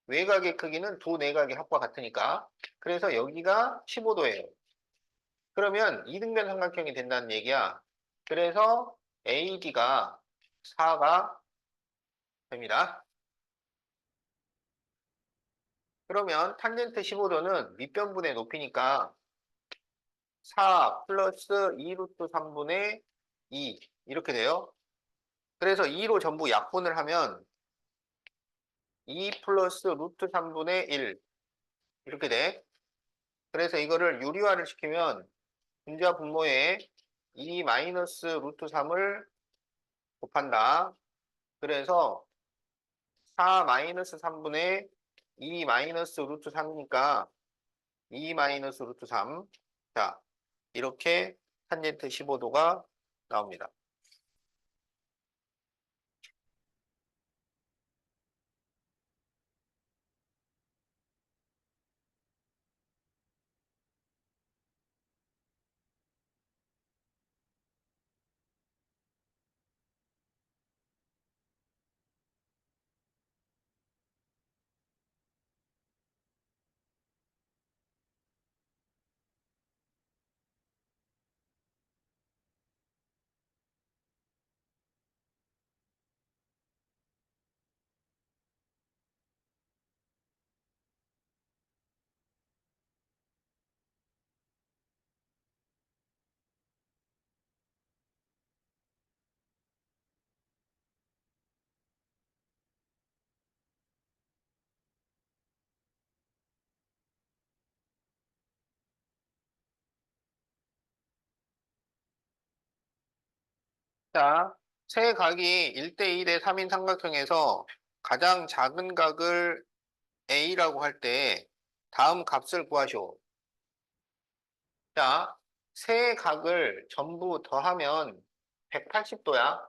외곽의 크기는 두 내각의 합과 같으니까. 그래서 여기가 15도예요. 그러면 이등변 삼각형이 된다는 얘기야. 그래서 AD가 4가 됩니다. 그러면 탄젠트 15도는 밑변분의 높이니까 4 플러스 2 루트 3분의 2 이렇게 돼요. 그래서 2로 전부 약분을 하면 2 플러스 루트 3분의 1 이렇게 돼. 그래서 이거를 유리화를 시키면 분자 분모에 2 마이너스 루트 3을 곱한다. 그래서 4 마이너스 3분의 2 마이너스 루트 3이니까 2 마이너스 루트 3. 자, 이렇게 탄젠트 15도가 나옵니다. 자, 세 각이 1대1의 3인 삼각형에서 가장 작은 각을 A라고 할 때 다음 값을 구하시오. 자, 세 각을 전부 더하면 180도야.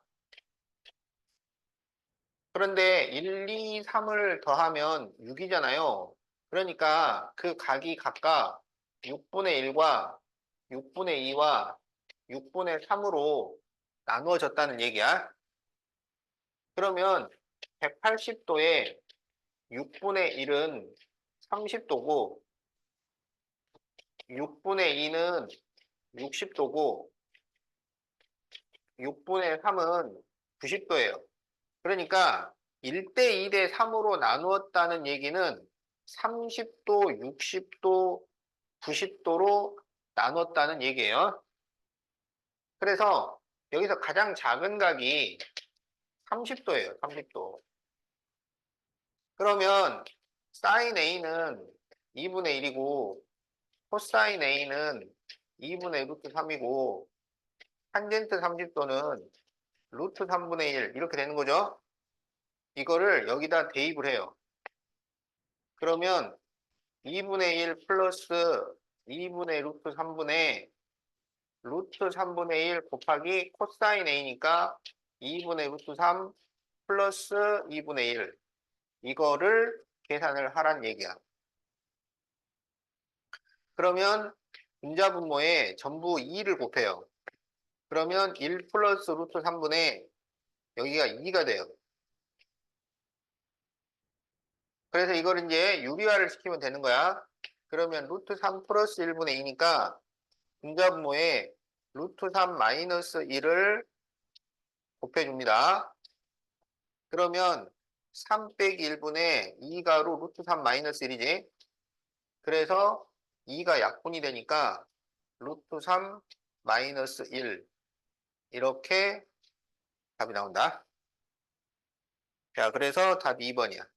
그런데 1, 2, 3을 더하면 6이잖아요. 그러니까 그 각이 각각 6분의 1과 6분의 2와 6분의 3으로 나누어졌다는 얘기야. 그러면 180도에 6분의 1은 30도고 6분의 2는 60도고 6분의 3은 90도예요. 그러니까 1대 3으로 나누었다는 얘기는 30도, 60도, 90도로 나눴다는 얘기예요. 그래서 여기서 가장 작은 각이 30도예요. 30도. 그러면 사인 A는 2분의 1이고 코사인 A는 2분의 루트 3이고 탄젠트 30도는 루트 3분의 1 이렇게 되는 거죠. 이거를 여기다 대입을 해요. 그러면 2분의 1 플러스 2분의 루트 3분의 루트 3분의 1 곱하기 코사인 A니까 2분의 루트 3 플러스 2분의 1 이거를 계산을 하란 얘기야. 그러면 분자분모에 전부 2를 곱해요. 그러면 1 플러스 루트 3분의 여기가 2가 돼요. 그래서 이걸 이제 유리화를 시키면 되는 거야. 그러면 루트 3 플러스 1분의 2니까 분자분모에 루트 3 마이너스 1을 곱해줍니다. 그러면 3 빼기 1분의 2가로 루트 3 마이너스 1이지. 그래서 2가 약분이 되니까 루트 3 마이너스 1 이렇게 답이 나온다. 자, 그래서 답이 2번이야.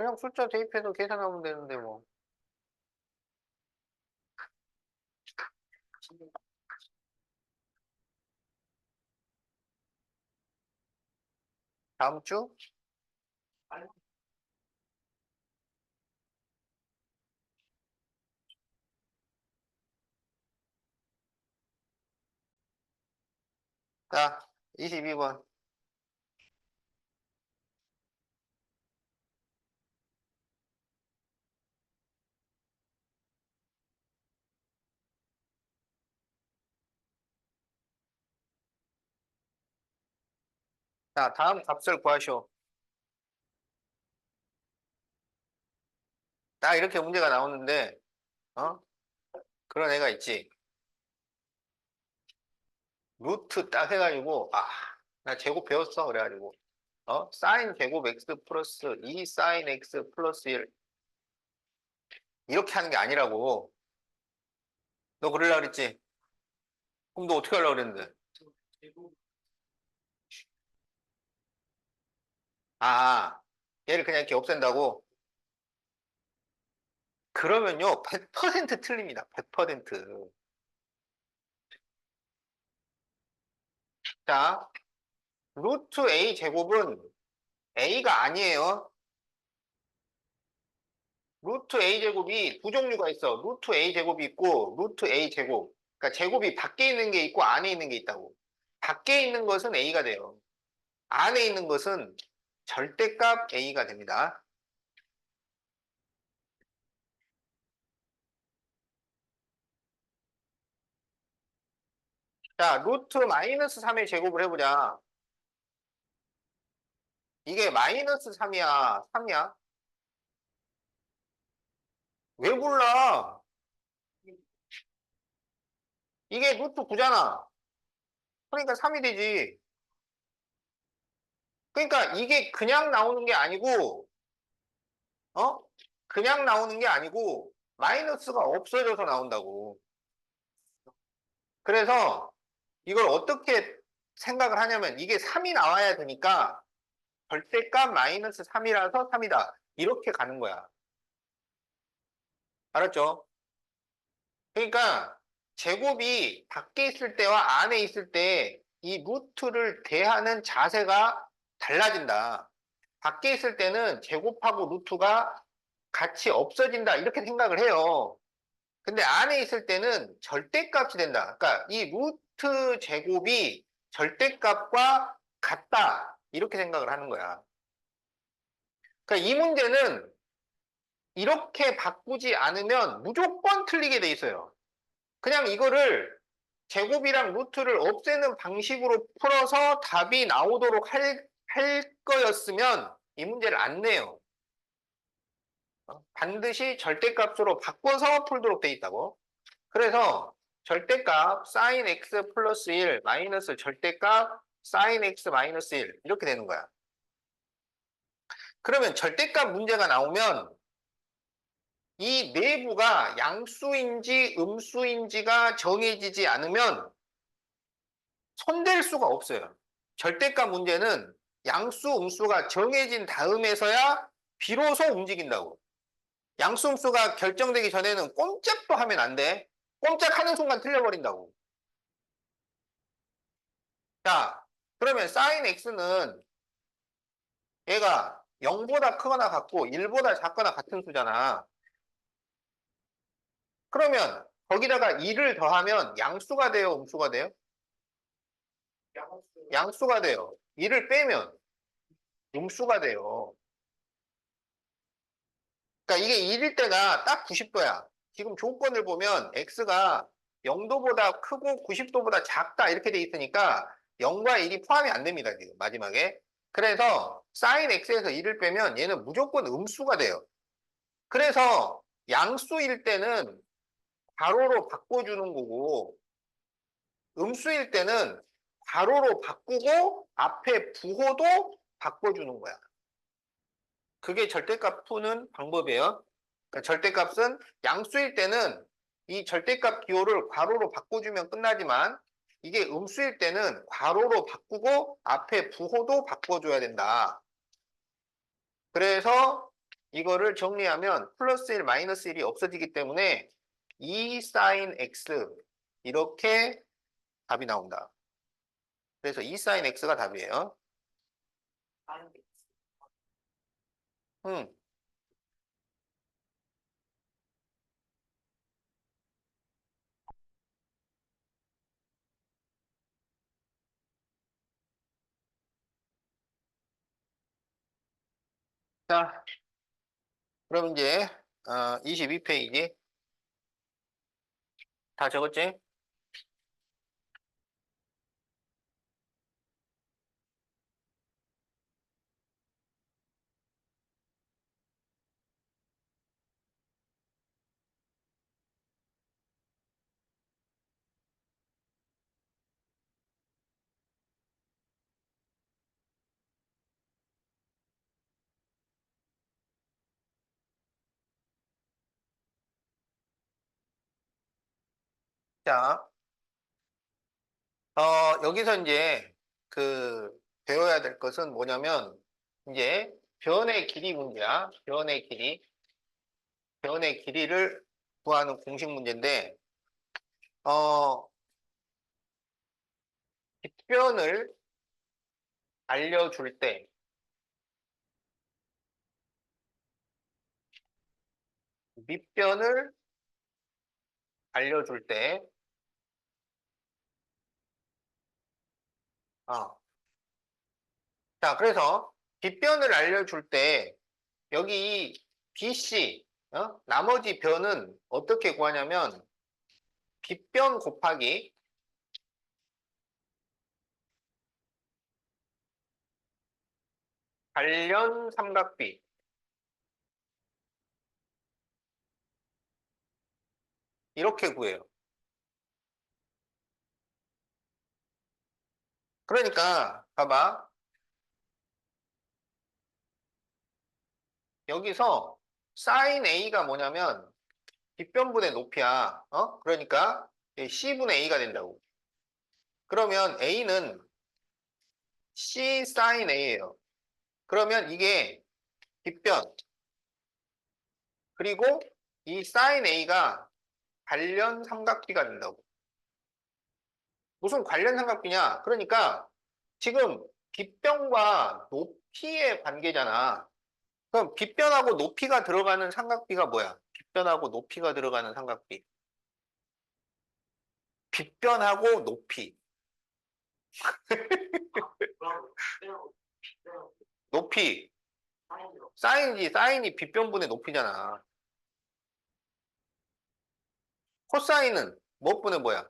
그냥 숫자 대입해서 계산하면 되는데 뭐. 다음 주? 자, 22번. 자, 다음 값을 구하시오. 나 이렇게 문제가 나오는데, 어? 그런 애가 있지. 루트 딱 해가지고, 아, 나 제곱 배웠어. 그래가지고. 사인 제곱 x 플러스 2 사인 x 플러스 1 이렇게 하는 게 아니라고. 너 그러려고 그랬지? 그럼 너 어떻게 하려고 그랬는데? 아, 얘를 그냥 이렇게 없앤다고? 그러면요, 100% 틀립니다. 100%. 자, 루트 a 제곱은 a가 아니에요. 루트 a 제곱이 두 종류가 있어. 루트 a 제곱이 있고, 루트 a 제곱. 그러니까 제곱이 밖에 있는 게 있고, 안에 있는 게 있다고. 밖에 있는 것은 a가 돼요. 안에 있는 것은 절대값 a가 됩니다. 자, 루트 마이너스 3의 제곱을 해보자. 이게 마이너스 3이야, 3이야? 왜 몰라? 이게 루트 9잖아. 그러니까 3이 되지. 그러니까 이게 그냥 나오는 게 아니고, 어? 그냥 나오는 게 아니고, 마이너스가 없어져서 나온다고. 그래서 이걸 어떻게 생각을 하냐면, 이게 3이 나와야 되니까, 절대값 마이너스 3이라서 3이다. 이렇게 가는 거야. 알았죠? 그러니까 제곱이 밖에 있을 때와 안에 있을 때 이 루트를 대하는 자세가 달라진다. 밖에 있을 때는 제곱하고 루트가 같이 없어진다. 이렇게 생각을 해요. 근데 안에 있을 때는 절대값이 된다. 그러니까 이 루트 제곱이 절대값과 같다. 이렇게 생각을 하는 거야. 그러니까 이 문제는 이렇게 바꾸지 않으면 무조건 틀리게 돼 있어요. 그냥 이거를 제곱이랑 루트를 없애는 방식으로 풀어서 답이 나오도록 할 거였으면 이 문제를 안 내요. 반드시 절대값으로 바꿔서 풀도록 돼 있다고. 그래서 절대값 sin x 플러스 1 마이너스 절대값 sin x 마이너스 1 이렇게 되는 거야. 그러면 절대값 문제가 나오면 이 내부가 양수인지 음수인지가 정해지지 않으면 손댈 수가 없어요. 절대값 문제는 양수, 음수가 정해진 다음에서야 비로소 움직인다고. 양수, 음수가 결정되기 전에는 꼼짝도 하면 안 돼. 꼼짝하는 순간 틀려버린다고. 자, 그러면 sin x는 얘가 0보다 크거나 같고 1보다 작거나 같은 수잖아. 그러면 거기다가 2를 더하면 양수가 돼요, 음수가 돼요? 양수가 돼요. 2를 빼면 음수가 돼요. 그러니까 이게 1일 때가 딱 90도야. 지금 조건을 보면 x가 0도보다 크고 90도보다 작다 이렇게 돼 있으니까 0과 1이 포함이 안 됩니다. 지금 마지막에. 그래서 sin x에서 1을 빼면 얘는 무조건 음수가 돼요. 그래서 양수일 때는 괄호로 바꿔주는 거고 음수일 때는 괄호로 바꾸고 앞에 부호도 바꿔주는 거야. 그게 절대값 푸는 방법이에요. 그러니까 절대값은 양수일 때는 이 절대값 기호를 괄호로 바꿔주면 끝나지만 이게 음수일 때는 괄호로 바꾸고 앞에 부호도 바꿔줘야 된다. 그래서 이거를 정리하면 플러스 1, 마이너스 1이 없어지기 때문에 2 sin x 이렇게 답이 나온다. 그래서 2 sin x가 답이에요. 음. 자, 그럼 이제 22페이지 다 적었지? 자, 여기서 이제 배워야 될 것은 뭐냐면, 이제 변의 길이 문제야. 변의 길이. 변의 길이를 구하는 공식 문제인데, 어, 빗변을 알려줄 때, 밑변을 알려줄 때, 어, 자, 그래서 빗변을 알려줄 때, 여기 이 BC, 나머지 변은 어떻게 구하냐면, 빗변 곱하기 관련 삼각비. 이렇게 구해요. 그러니까, 봐봐. 여기서 sin A가 뭐냐면, 빗변분의 높이야. 그러니까, C분의 A가 된다고. 그러면 A는 C sin A예요. 그러면 이게 빗변, 그리고 이 sin A가 관련 삼각비가 된다고. 무슨 관련 삼각비냐? 그러니까 지금 빗변과 높이의 관계잖아. 그럼 빗변하고 높이가 들어가는 삼각비가 뭐야? 빗변하고 높이가 들어가는 삼각비. 빗변하고 높이. 높이. 사인이 빗변분의 높이잖아. 코사인은 무엇분의 뭐야?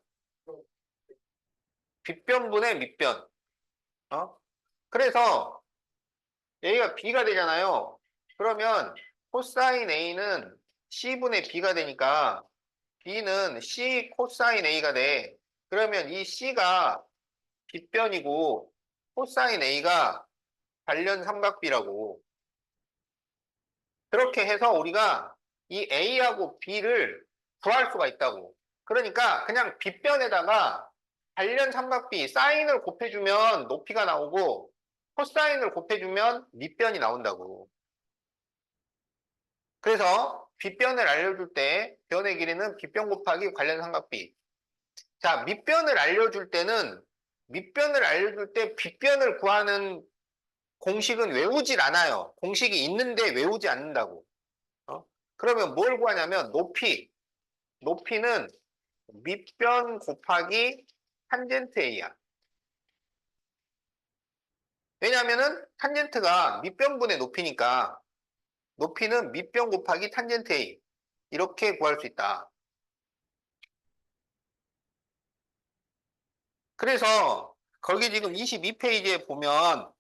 빗변분의 밑변. 그래서 여기가 B가 되잖아요. 그러면 코사인 A는 C분의 B가 되니까 B는 C 코사인 A가 돼. 그러면 이 C가 빗변이고 코사인 A가 관련 삼각비라고. 그렇게 해서 우리가 이 A하고 B를 구할 수가 있다고. 그러니까 그냥 빗변에다가 관련 삼각비 사인을 곱해주면 높이가 나오고 코사인을 곱해주면 밑변이 나온다고. 그래서 빗변을 알려줄 때 변의 길이는 빗변 곱하기 관련 삼각비. 자, 밑변을 알려줄 때 빗변을 구하는 공식은 외우질 않아요. 공식이 있는데 외우지 않는다고. 어? 그러면 뭘 구하냐면 높이는 밑변 곱하기 탄젠트 A야. 왜냐하면은 탄젠트가 밑변분의 높이니까 높이는 밑변 곱하기 탄젠트 A. 이렇게 구할 수 있다. 그래서 거기 지금 22페이지에 보면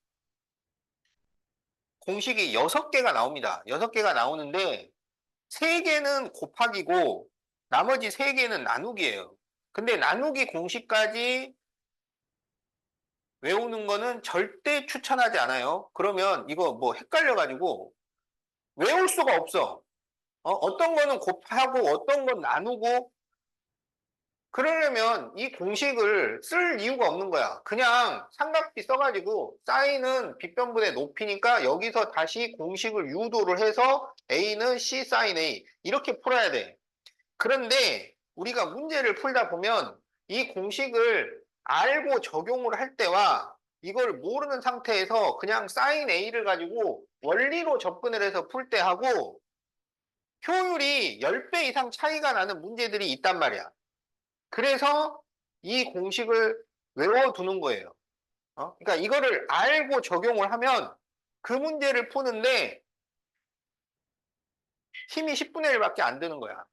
공식이 6개가 나옵니다. 6개가 나오는데 3개는 곱하기고 나머지 3개는 나누기예요. 근데 나누기 공식까지 외우는 거는 절대 추천하지 않아요. 그러면 이거 뭐 헷갈려가지고 외울 수가 없어. 어떤 거는 곱하고 어떤 건 나누고 그러려면 이 공식을 쓸 이유가 없는 거야. 그냥 삼각비 써가지고 사인은 빗변분의 높이니까 여기서 다시 공식을 유도를 해서 A는 C 사인 A 이렇게 풀어야 돼. 그런데 우리가 문제를 풀다 보면 이 공식을 알고 적용을 할 때와 이걸 모르는 상태에서 그냥 사인 A를 가지고 원리로 접근을 해서 풀 때 하고 효율이 10배 이상 차이가 나는 문제들이 있단 말이야. 그래서 이 공식을 외워두는 거예요. 그러니까 이거를 알고 적용을 하면 그 문제를 푸는데 힘이 10분의 1밖에 안 드는 거야.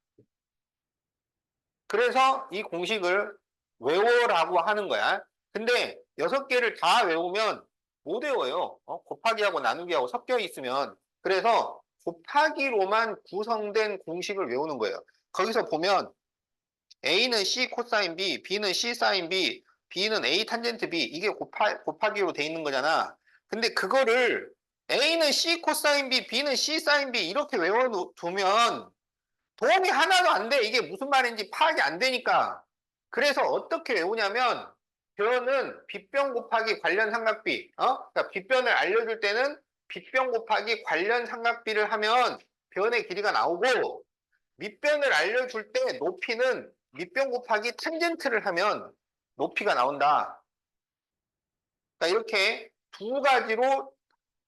그래서 이 공식을 외워라고 하는 거야. 근데 6개를 다 외우면 못 외워요. 곱하기하고 나누기하고 섞여 있으면. 그래서 곱하기로만 구성된 공식을 외우는 거예요. 거기서 보면 A는 C 코사인 B, B는 C 사인 B, B는 A 탄젠트 B 이게 곱하기로 돼 있는 거잖아. 근데 그거를 A는 C 코사인 B, B는 C 사인 B 이렇게 외워두면 도움이 하나도 안 돼. 이게 무슨 말인지 파악이 안 되니까. 그래서 어떻게 외우냐면 변은 빗변 곱하기 관련 삼각비, 그러니까 빗변을 알려줄 때는 빗변 곱하기 관련 삼각비를 하면 변의 길이가 나오고 밑변을 알려줄 때 높이는 밑변 곱하기 탄젠트를 하면 높이가 나온다. 그러니까 이렇게 두 가지로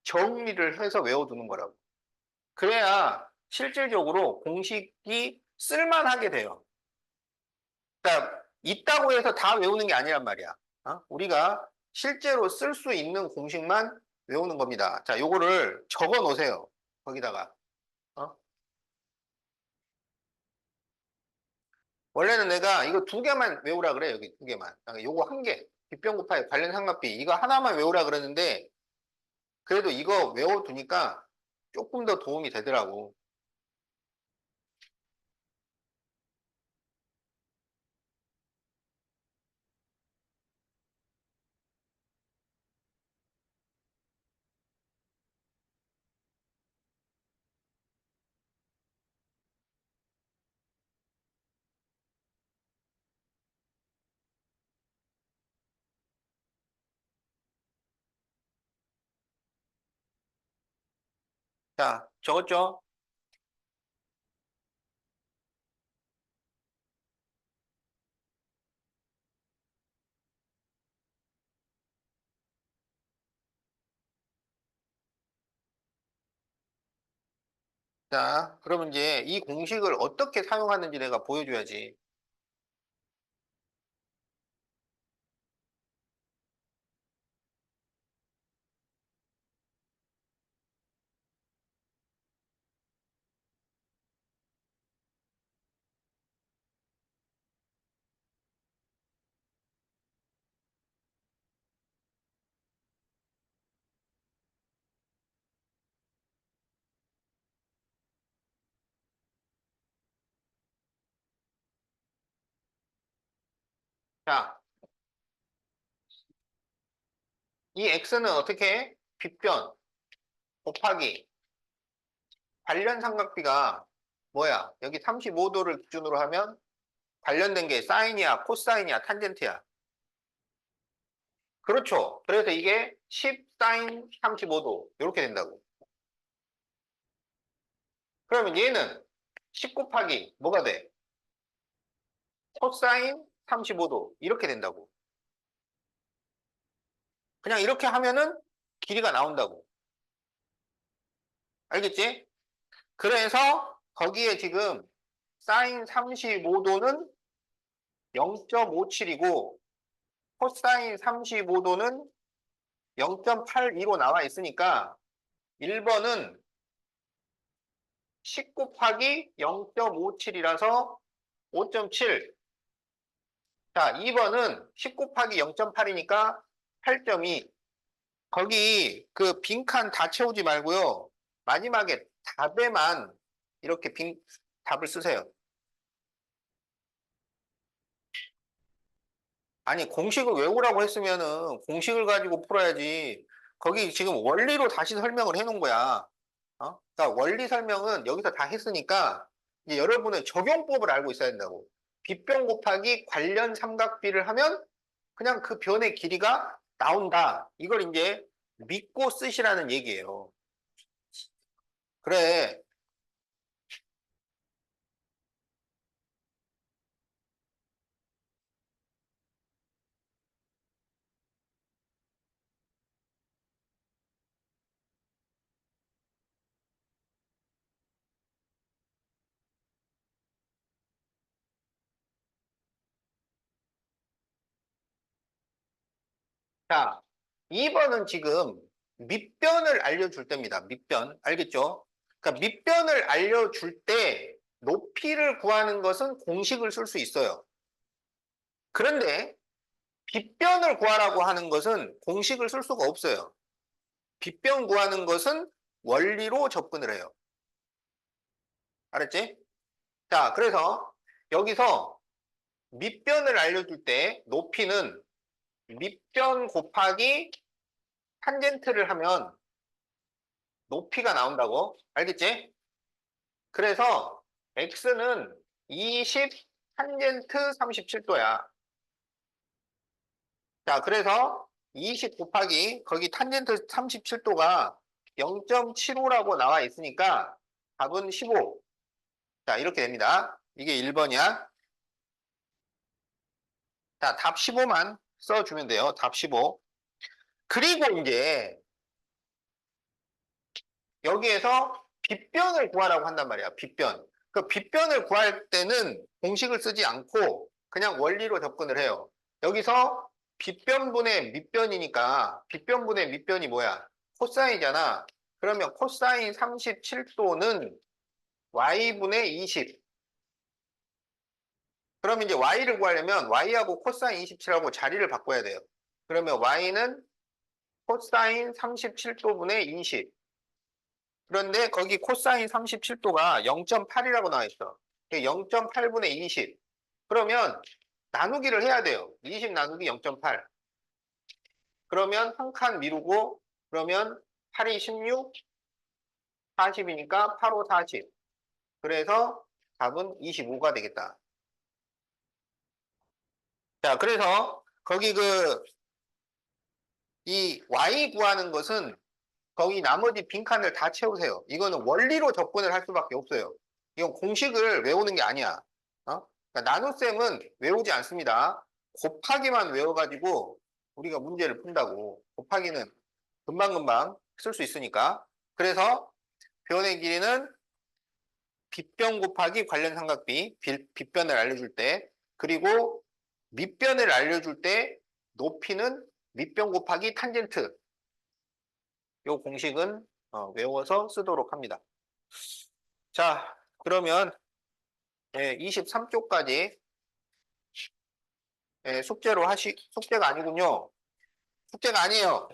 정리를 해서 외워두는 거라고. 그래야 실질적으로 공식이 쓸만하게 돼요. 그러니까 있다고 해서 다 외우는 게 아니란 말이야. 우리가 실제로 쓸 수 있는 공식만 외우는 겁니다. 자, 요거를 적어 놓으세요. 거기다가. 어? 원래는 내가 이거 두 개만 외우라 그래, 여기 두 개만. 요거 한 개. 빗변 곱하기 관련 삼각비. 이거 하나만 외우라 그러는데, 그래도 이거 외워두니까 조금 더 도움이 되더라고. 자, 적었죠? 자, 그러면 이제 이 공식을 어떻게 사용하는지 내가 보여줘야지. 자, 이 x는 어떻게 해? 빗변 곱하기 관련 삼각비가 뭐야? 여기 35도를 기준으로 하면 관련된 게 사인이야, 코사인이야, 탄젠트야. 그렇죠. 그래서 이게 10 사인 35도 이렇게 된다고. 그러면 얘는 10 곱하기 뭐가 돼? 코사인 35도 이렇게 된다고. 그냥 이렇게 하면은 길이가 나온다고. 알겠지? 그래서 거기에 지금 사인 35도는 0.57이고 코사인 35도는 0.82로 나와 있으니까 1번은 10 곱하기 0.57이라서 5.7. 자, 2번은 10 곱하기 0.8이니까 8.2. 거기 그 빈칸 다 채우지 말고요. 마지막에 답에만 이렇게 답을 쓰세요. 아니, 공식을 외우라고 했으면은 공식을 가지고 풀어야지. 거기 지금 원리로 다시 설명을 해놓은 거야. 그러니까 원리 설명은 여기서 다 했으니까 이제 여러분은 적용법을 알고 있어야 된다고. 빗변 곱하기 관련 삼각비를 하면 그냥 그 변의 길이가 나온다. 이걸 이제 믿고 쓰시라는 얘기예요. 그래. 자, 2번은 지금 밑변을 알려줄 때입니다. 밑변. 알겠죠? 그러니까 밑변을 알려줄 때 높이를 구하는 것은 공식을 쓸 수 있어요. 그런데 빗변을 구하라고 하는 것은 공식을 쓸 수가 없어요. 빗변 구하는 것은 원리로 접근을 해요. 알았지? 자, 그래서 여기서 밑변을 알려줄 때 높이는 밑변 곱하기 탄젠트를 하면 높이가 나온다고. 알겠지? 그래서 x는 20 탄젠트 37도야. 자, 그래서 20 곱하기 거기 탄젠트 37도가 0.75라고 나와 있으니까 답은 15. 자, 이렇게 됩니다. 이게 1번이야. 자, 답 15만 써주면 돼요. 답 15. 그리고 이제 여기에서 빗변을 구하라고 한단 말이야. 빗변. 그 빗변을 구할 때는 공식을 쓰지 않고 그냥 원리로 접근을 해요. 여기서 빗변분의 밑변이니까 빗변분의 밑변이 뭐야? 코사인이잖아. 그러면 코사인 37도는 y분의 20. 그럼 이제 y를 구하려면 y하고 코사인 27하고 자리를 바꿔야 돼요. 그러면 y는 코사인 37도분의 20. 그런데 거기 코사인 37도가 0.8이라고 나와 있어. 0.8분의 20. 그러면 나누기를 해야 돼요. 20 나누기 0.8. 그러면 한 칸 미루고 그러면 8이 16, 40이니까 8, 5, 40. 그래서 답은 25가 되겠다. 자, 그래서 거기 이 y 구하는 것은 거기 나머지 빈칸을 다 채우세요. 이거는 원리로 접근을 할 수밖에 없어요. 이건 공식을 외우는 게 아니야. 그러니까 나눗셈은 외우지 않습니다. 곱하기만 외워가지고 우리가 문제를 푼다고. 곱하기는 금방금방 쓸 수 있으니까. 그래서 변의 길이는 빗변 곱하기 관련 삼각비, 빗변을 알려줄 때, 그리고 밑변을 알려줄 때 높이는 밑변 곱하기 탄젠트. 이 공식은 외워서 쓰도록 합니다. 자, 그러면 23쪽까지 숙제가 아니군요. 숙제가 아니에요.